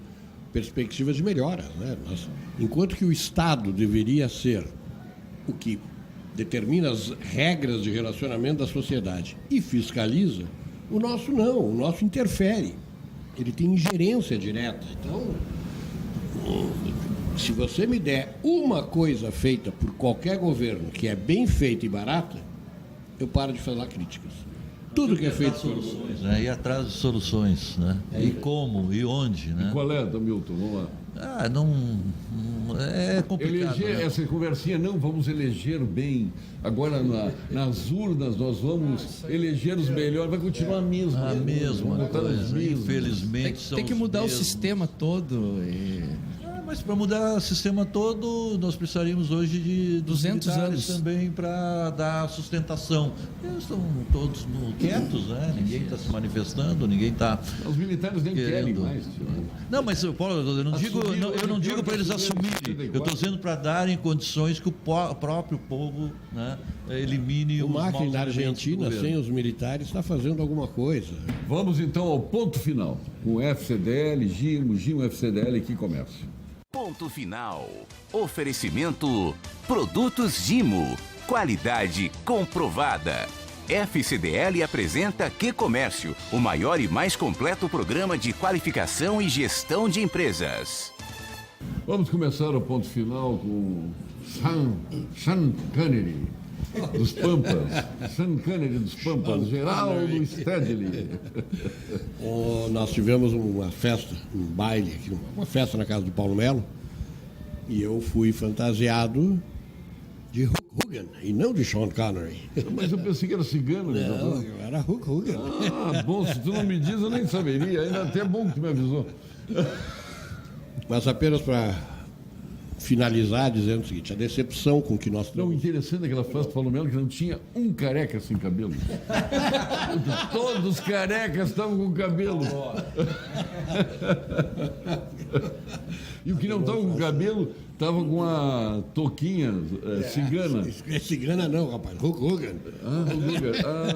perspectivas de melhora, né? Enquanto que o Estado deveria ser o que determina as regras de relacionamento da sociedade e fiscaliza, o nosso não, o nosso interfere. Ele tem ingerência direta. Então, se você me der uma coisa feita por qualquer governo que é bem feita e barata, eu paro de fazer críticas. Tudo que é feito por soluções, né? Ir atrás de soluções, né? E como, e onde, né? E qual é, Hamilton? Vamos lá. É complicado. Eleger, né? essa conversinha, não, vamos eleger bem. Agora, nas urnas, nós vamos eleger os melhores. Vai continuar a mesma. A mesma coisa. Infelizmente, tem que mudar o sistema todo. Mas para mudar o sistema todo, nós precisaríamos hoje de 200 anos também para dar sustentação. Eles estão todos quietos, né? Ninguém está se manifestando, ninguém está. Os militares nem querem mais. Não, mas Paulo, eu não digo para eles assumirem. Eu estou dizendo para darem condições que o próprio povo, né, elimine o Macri na Argentina, sem os militares, está fazendo alguma coisa. Vamos então ao ponto final. Com FCDL, Gimo FCDL, que comércio. Ponto final. Oferecimento Produtos Gimo. Qualidade comprovada. FCDL apresenta Que Comércio, o maior e mais completo programa de qualificação e gestão de empresas. Vamos começar o ponto final com Sean Connery dos Pampas. Sean Connery dos Pampas, Geraldo Stedley. Nós tivemos uma festa, um baile aqui, uma festa na casa do Paulo Melo, e eu fui fantasiado de Hulk Hogan e não de Sean Connery. Mas eu pensei que era cigano. Não, eu era Hulk Hogan. Ah, bom, se tu não me diz, eu nem saberia. Ainda até é bom que tu me avisou. Mas apenas para finalizar dizendo o seguinte, a decepção com que nós... Não, interessante daquela festa do Paulo Melo que não tinha um careca sem cabelo. Todos os carecas estavam com cabelo. E o que não estava com cabelo estava com a touquinha cigana. Cigana não, rapaz. Hulk Hogan. Hulk Hogan. Tá.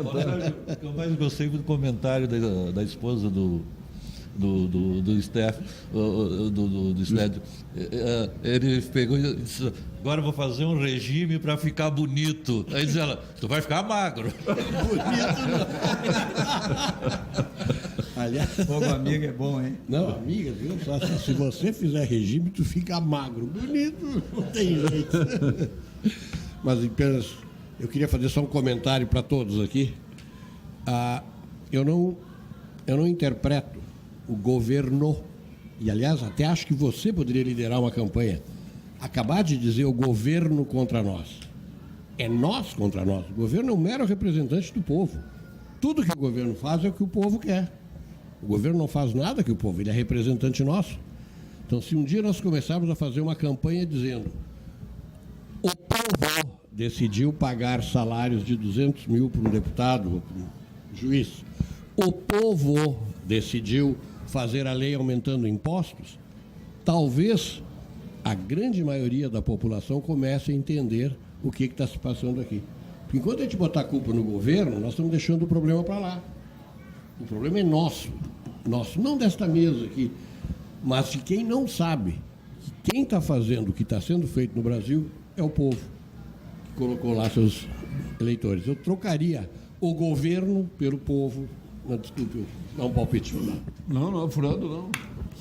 O que eu mais gostei foi do comentário da esposa do Steph, do Steph. Ele pegou e disse: agora eu vou fazer um regime para ficar bonito. Aí diz ela: tu vai ficar magro. Bonito não. Aliás, fogo amigo é bom, hein? Não, amiga, viu? Só se você fizer regime, tu fica magro. Bonito, não tem jeito. Mas apenas, eu queria fazer só um comentário para todos aqui. Eu não interpreto o governo, e aliás, até acho que você poderia liderar uma campanha, acabar de dizer o governo contra nós. É nós contra nós. O governo é um mero representante do povo. Tudo que o governo faz é o que o povo quer. O governo não faz nada que o povo, ele é representante nosso. Então, se um dia nós começarmos a fazer uma campanha dizendo o povo decidiu pagar salários de 200 mil para um deputado ou para um juiz, o povo decidiu fazer a lei aumentando impostos, talvez a grande maioria da população comece a entender o que está se passando aqui. Porque enquanto a gente botar a culpa no governo, nós estamos deixando o problema para lá. O problema é nosso, não desta mesa aqui, mas de quem não sabe que quem está fazendo o que está sendo feito no Brasil é o povo, que colocou lá seus eleitores. Eu trocaria o governo pelo povo. Não, desculpe, dá um palpite. Não é furado, não.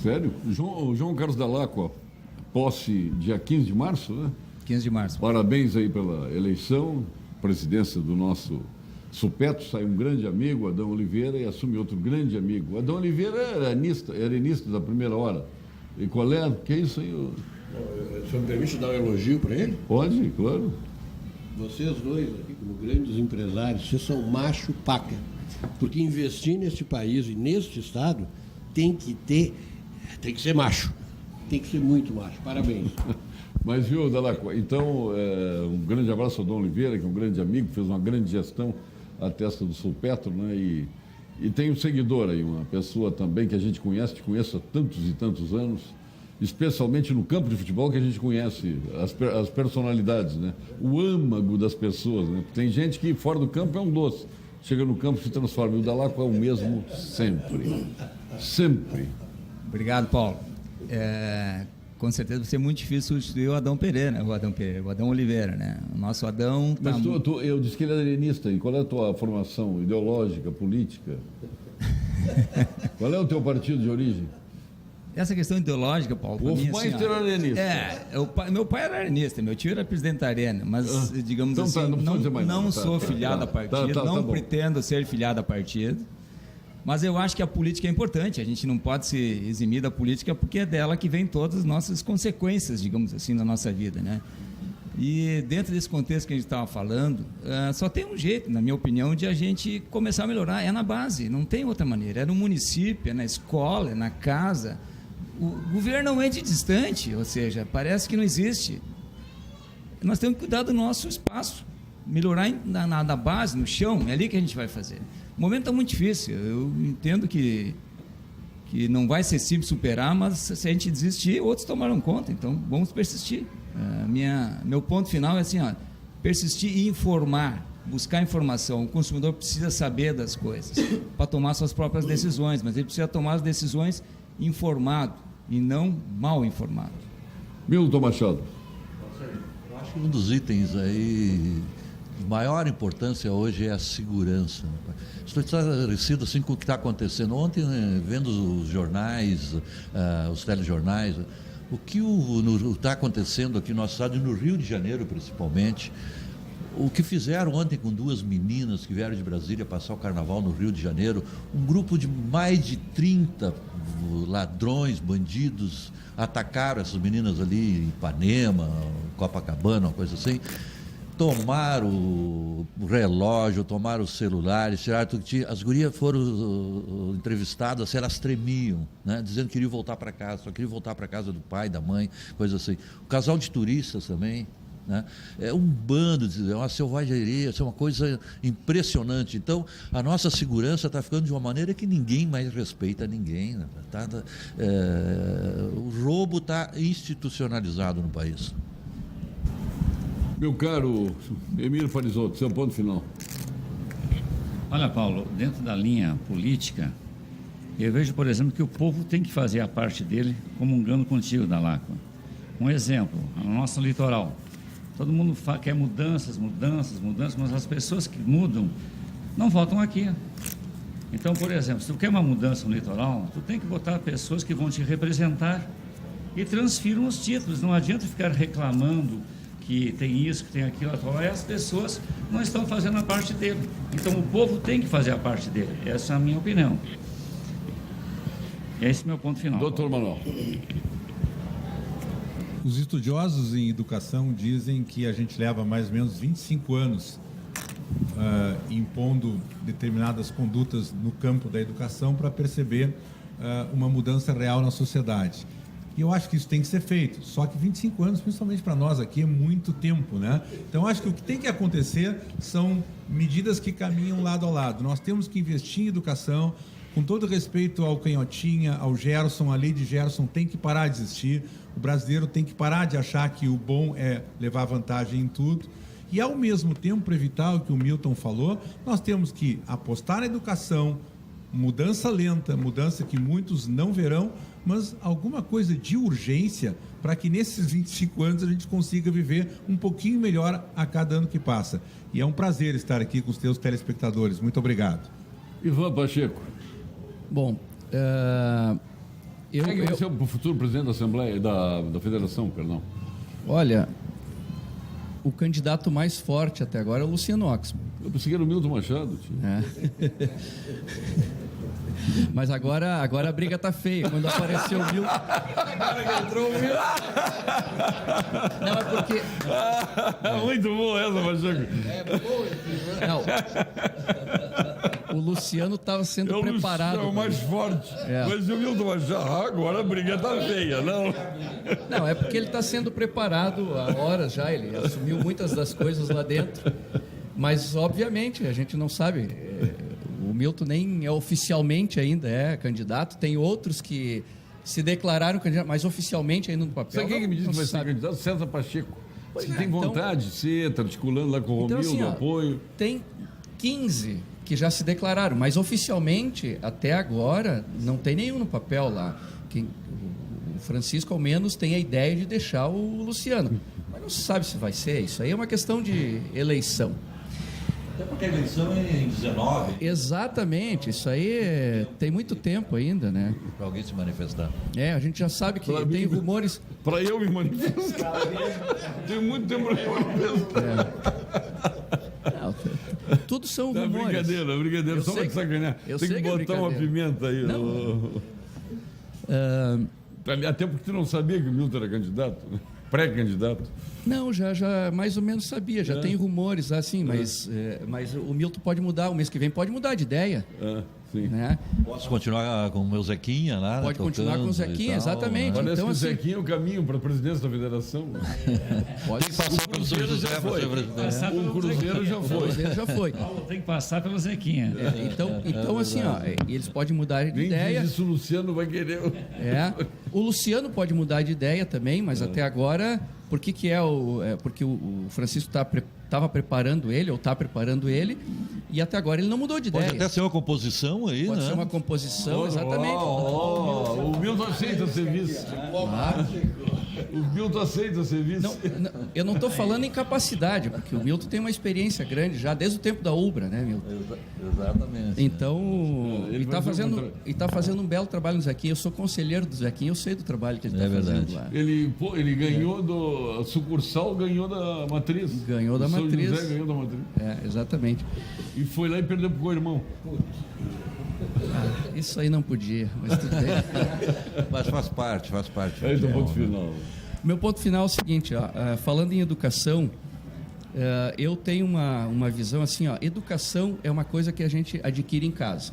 Sério. João Carlos Dalacqua, posse dia 15 de março, né? 15 de março. Parabéns aí pela eleição, presidência do nosso Supetro, sai um grande amigo, Adão Oliveira, e assume outro grande amigo. O Adão Oliveira era arenista da primeira hora. E qual é? Que é isso aí? O senhor me permite dar um elogio para ele? Pode, claro. Vocês dois aqui, como grandes empresários, vocês são macho paca. Porque investir neste país e neste estado tem que ser macho. Tem que ser muito macho. Parabéns. Mas, viu, Dalacqua, então, um grande abraço ao Adão Oliveira, que é um grande amigo, fez uma grande gestão à testa do Supetro, né? E tem um seguidor aí, uma pessoa também que a gente conhece, te conheço há tantos e tantos anos, especialmente no campo de futebol, que a gente conhece as personalidades, né? O âmago das pessoas, né? Tem gente que fora do campo é um doce, chega no campo e se transforma. E o Dalacqua é o mesmo sempre. Sempre. Obrigado, Paulo. Com certeza vai ser muito difícil substituir o Adão Pereira, o Adão Oliveira, né? O nosso Adão... Mas eu disse que ele é arenista, e qual é a tua formação ideológica, política? Qual é o teu partido de origem? Essa questão ideológica, Paulo, para mim, assim, era arenista. Meu pai era arenista, meu tio era presidente da Arena, mas, digamos então, assim, não sou filiado a partido, não pretendo ser filiado a partido. Mas eu acho que a política é importante, a gente não pode se eximir da política porque é dela que vem todas as nossas consequências, digamos assim, na nossa vida, né? E dentro desse contexto que a gente estava falando, só tem um jeito, na minha opinião, de a gente começar a melhorar, é na base, não tem outra maneira, é no município, é na escola, é na casa. O governo não é de distante, ou seja, parece que não existe. Nós temos que cuidar do nosso espaço, melhorar na base, no chão, é ali que a gente vai fazer. O momento está muito difícil, eu entendo que não vai ser simples superar, mas se a gente desistir, outros tomarão conta, então vamos persistir. Meu ponto final é assim, persistir e informar, buscar informação. O consumidor precisa saber das coisas para tomar suas próprias decisões, mas ele precisa tomar as decisões informado e não mal informado. Milton Machado. Eu acho que um dos itens aí de maior importância hoje é a segurança. Estou esclarecido assim com o que está acontecendo. Ontem, vendo os jornais, os telejornais, o que está acontecendo aqui no nosso estado e no Rio de Janeiro, principalmente, o que fizeram ontem com duas meninas que vieram de Brasília passar o carnaval no Rio de Janeiro, um grupo de mais de 30 ladrões, bandidos, atacaram essas meninas ali em Ipanema, Copacabana, uma coisa assim. Tomaram o relógio, tomaram os celulares, tiraram tudo que tinha. As gurias foram entrevistadas, elas tremiam, né? Dizendo que queriam voltar para casa, só queriam voltar para casa do pai, da mãe, coisa assim. O casal de turistas também, né? É um bando, é uma selvageria, é uma coisa impressionante. Então, a nossa segurança está ficando de uma maneira que ninguém mais respeita ninguém, né? O roubo está institucionalizado no país. Meu caro Emílio Farizotto, seu ponto final. Olha, Paulo, dentro da linha política, eu vejo, por exemplo, que o povo tem que fazer a parte dele, comungando contigo, Dalacqua. Um exemplo, no nosso litoral. Todo mundo quer mudanças, mas as pessoas que mudam não votam aqui. Então, por exemplo, se tu quer uma mudança no litoral, tu tem que botar pessoas que vão te representar e transfiram os títulos. Não adianta ficar reclamando que tem isso, que tem aquilo, as pessoas não estão fazendo a parte dele. Então o povo tem que fazer a parte dele. Essa é a minha opinião. Esse é o meu ponto final. Doutor Manuel. Os estudiosos em educação dizem que a gente leva mais ou menos 25 anos impondo determinadas condutas no campo da educação para perceber uma mudança real na sociedade. E eu acho que isso tem que ser feito. Só que 25 anos, principalmente para nós aqui, é muito tempo, né? Então, eu acho que o que tem que acontecer são medidas que caminham lado a lado. Nós temos que investir em educação, com todo respeito ao Canhotinha, ao Gerson, a lei de Gerson tem que parar de existir. O brasileiro tem que parar de achar que o bom é levar vantagem em tudo. E, ao mesmo tempo, para evitar o que o Milton falou, nós temos que apostar na educação, mudança lenta, mudança que muitos não verão, mas alguma coisa de urgência para que nesses 25 anos a gente consiga viver um pouquinho melhor a cada ano que passa. E é um prazer estar aqui com os teus telespectadores. Muito obrigado. Ivan Pacheco. Bom, Quem é que vai ser o futuro presidente da Assembleia, da Federação, perdão? Olha, o candidato mais forte até agora é o Luciano Oxman. Eu pensei que era o Milton Machado, tio. Mas agora a briga tá feia. Quando apareceu o Milton... Agora que entrou o Milton... Não, é porque... Muito bom essa, Pacheco. Não. O Luciano estava sendo preparado. É o mais forte. Mas o Milton Machado, agora a briga tá feia, não? Não, é porque ele está sendo preparado há horas já. Ele assumiu muitas das coisas lá dentro. Mas, obviamente, a gente não sabe... O Milton nem é oficialmente ainda candidato. Tem outros que se declararam candidato, mas oficialmente ainda no papel. Sabe quem me disse que vai ser candidato? César Pacheco. Você tem vontade de ser, está articulando lá com o Romildo, assim, apoio? Tem 15 que já se declararam, mas oficialmente, até agora, não tem nenhum no papel lá. O Francisco, ao menos, tem a ideia de deixar o Luciano. Mas não se sabe se vai ser. Isso aí é uma questão de eleição. Até porque a eleição é em 19. Exatamente, isso aí tem muito tempo ainda, né? Para alguém se manifestar. A gente já sabe que tem rumores... Para eu me manifestar. Tem muito tempo para me manifestar. Não, tudo são rumores. Brincadeira, só para sacanear. Tem que botar uma pimenta aí. Até porque tu não sabia que o Milton era candidato, né? Pré-candidato. Não, já mais ou menos sabia, já tem rumores assim, mas o Milton pode mudar, o mês que vem pode mudar de ideia. Sim. Né? Posso continuar com o meu Zequinha lá? Pode continuar com o Zequinha, exatamente. Parece então, que o assim, Zequinha é o caminho para a presidência da federação. Pode passar pelo São José para ser presidente. O Cruzeiro já foi. O Cruzeiro já foi. Tem que passar pelo Zequinha. Então assim, eles podem mudar de ideia. Diz isso, o Luciano vai querer. O Luciano pode mudar de ideia também, mas até agora, porque o Francisco estava preparando ele, ou está preparando ele, e até agora ele não mudou de ideia. Pode até ser uma composição aí, Pode né? ser uma composição, exatamente. O Milton aceita ser vice. O Milton aceita ser vice. Eu não estou falando em capacidade, porque o Milton tem uma experiência grande já desde o tempo da Ubra, né, Milton? Exatamente. Então, ele está fazendo um belo trabalho no Zequinha. Eu sou conselheiro do Zequinha, eu sei do trabalho que ele está fazendo lá. Ele ganhou a sucursal, ganhou da matriz. Ganhou da matriz. José ganhou da matriz. Exatamente. E foi lá e perdeu pro co-irmão. Isso aí não podia, mas tudo bem. Mas faz parte. Aí do ponto final. Meu ponto final é o seguinte, falando em educação, eu tenho uma visão assim, educação é uma coisa que a gente adquire em casa.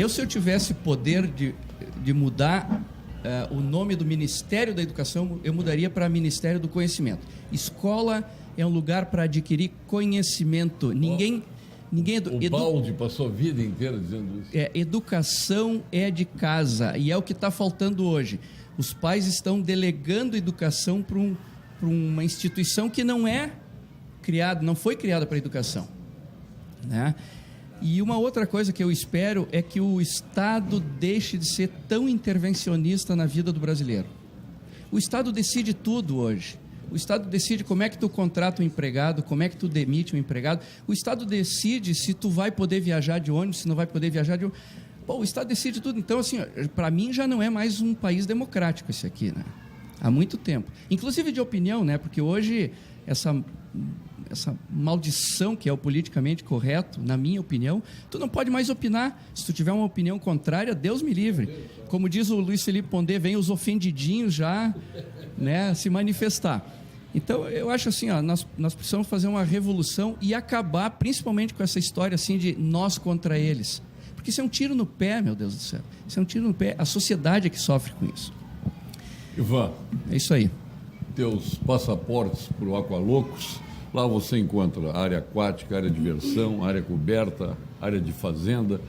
Se eu tivesse poder de mudar o nome do Ministério da Educação, eu mudaria para Ministério do Conhecimento. Escola é um lugar para adquirir conhecimento. O Baldi passou a vida inteira dizendo isso. Educação é de casa, e é o que está faltando hoje. Os pais estão delegando educação para uma instituição que não foi criada para educação, né? E uma outra coisa que eu espero é que o Estado deixe de ser tão intervencionista na vida do brasileiro. O Estado decide tudo hoje. O Estado decide como é que tu contrata um empregado, como é que tu demite um empregado. O Estado decide se tu vai poder viajar de ônibus, se não vai poder viajar de ônibus. O Estado decide tudo. Então, assim, para mim já não é mais um país democrático esse aqui, né? Há muito tempo. Inclusive de opinião, né? Porque hoje essa maldição que é o politicamente correto, na minha opinião, tu não pode mais opinar. Se tu tiver uma opinião contrária, Deus me livre. Como diz o Luiz Felipe Pondé, vem os ofendidinhos já, né, se manifestar. Então, eu acho assim, ó, nós precisamos fazer uma revolução e acabar principalmente com essa história assim de nós contra eles. Porque isso é um tiro no pé, meu Deus do céu. Isso é um tiro no pé. A sociedade é que sofre com isso. Ivan, É isso aí. teus passaportes para o Aqualocos, lá você encontra área aquática, área de diversão, área coberta, área de fazenda.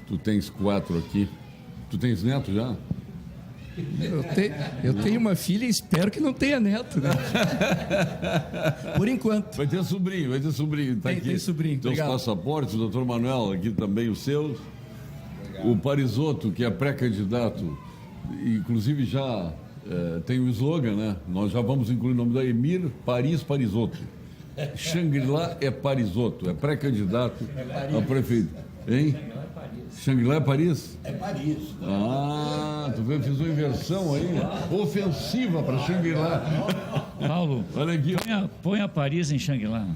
Tu tens 4 aqui. Tu tens neto já? Eu tenho uma filha e espero que não tenha neto, né? Por enquanto. Vai ter sobrinho. Tá Tem aqui. sobrinho, Teus obrigado. passaportes, o doutor Manuel, aqui também os seus. O Parisotto, que é pré-candidato, inclusive já tem o slogan, né? Nós já vamos incluir o nome da Emir Parisotto. Shangri-La é Parisotto, é pré-candidato a prefeito. Hein? Shangri-La é Paris? É Paris. Ah, tu vê, fiz uma inversão aí, ofensiva para Shangri-La. Paulo, Olha aqui. põe a Paris em Shangri-La.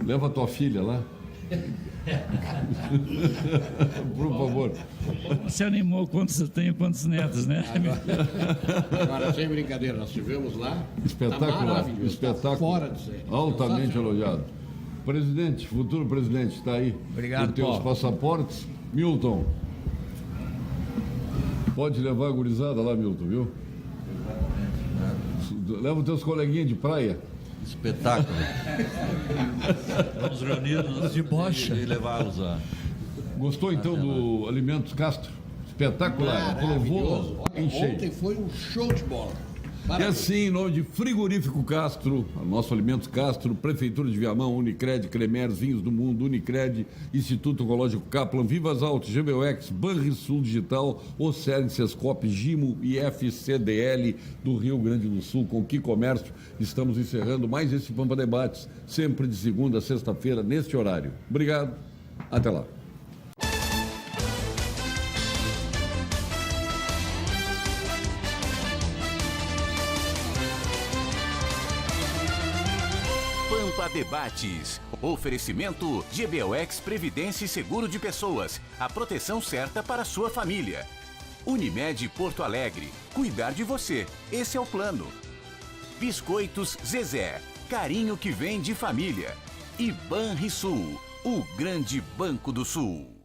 Leva a tua filha lá. Por favor. Você animou quantos eu tenho, quantos netos, né? Agora, sem brincadeira, nós estivemos lá. Espetacular, Tá maravilhoso, espetáculo. tá fora de série. Altamente elogiado. Presidente, futuro presidente, está aí. Obrigado, Com teus Paulo. passaportes. Milton. Pode levar a gurizada lá, Milton, viu? Leva os teus coleguinhas de praia. Espetáculo. Vamos reunir-nos De bocha. e levá-los a... Gostou então do Alimentos Castro? Espetacular. Maravilhoso. Aprovou Olha, em cheio. ontem foi um show de bola. E Parabéns. assim, em nome de Frigorífico Castro, nosso Alimentos Castro, Prefeitura de Viamão, Unicred, Cremers, Vinhos do Mundo, Unicred, Instituto Oncológico Kaplan, Vivas Alto, GBUX, Banrisul Digital, Ocerg, Sescop, Gimo e FCDL do Rio Grande do Sul. Com que comércio estamos encerrando mais esse Pampa Debates, sempre de segunda a sexta-feira, neste horário. Obrigado, até lá. Pampa Debates. Oferecimento GBUX Previdência e Seguro de Pessoas. A proteção certa para a sua família. Unimed Porto Alegre. Cuidar de você. Esse é o plano. Biscoitos Zezé. Carinho que vem de família. E Banrisul. O grande banco do Sul.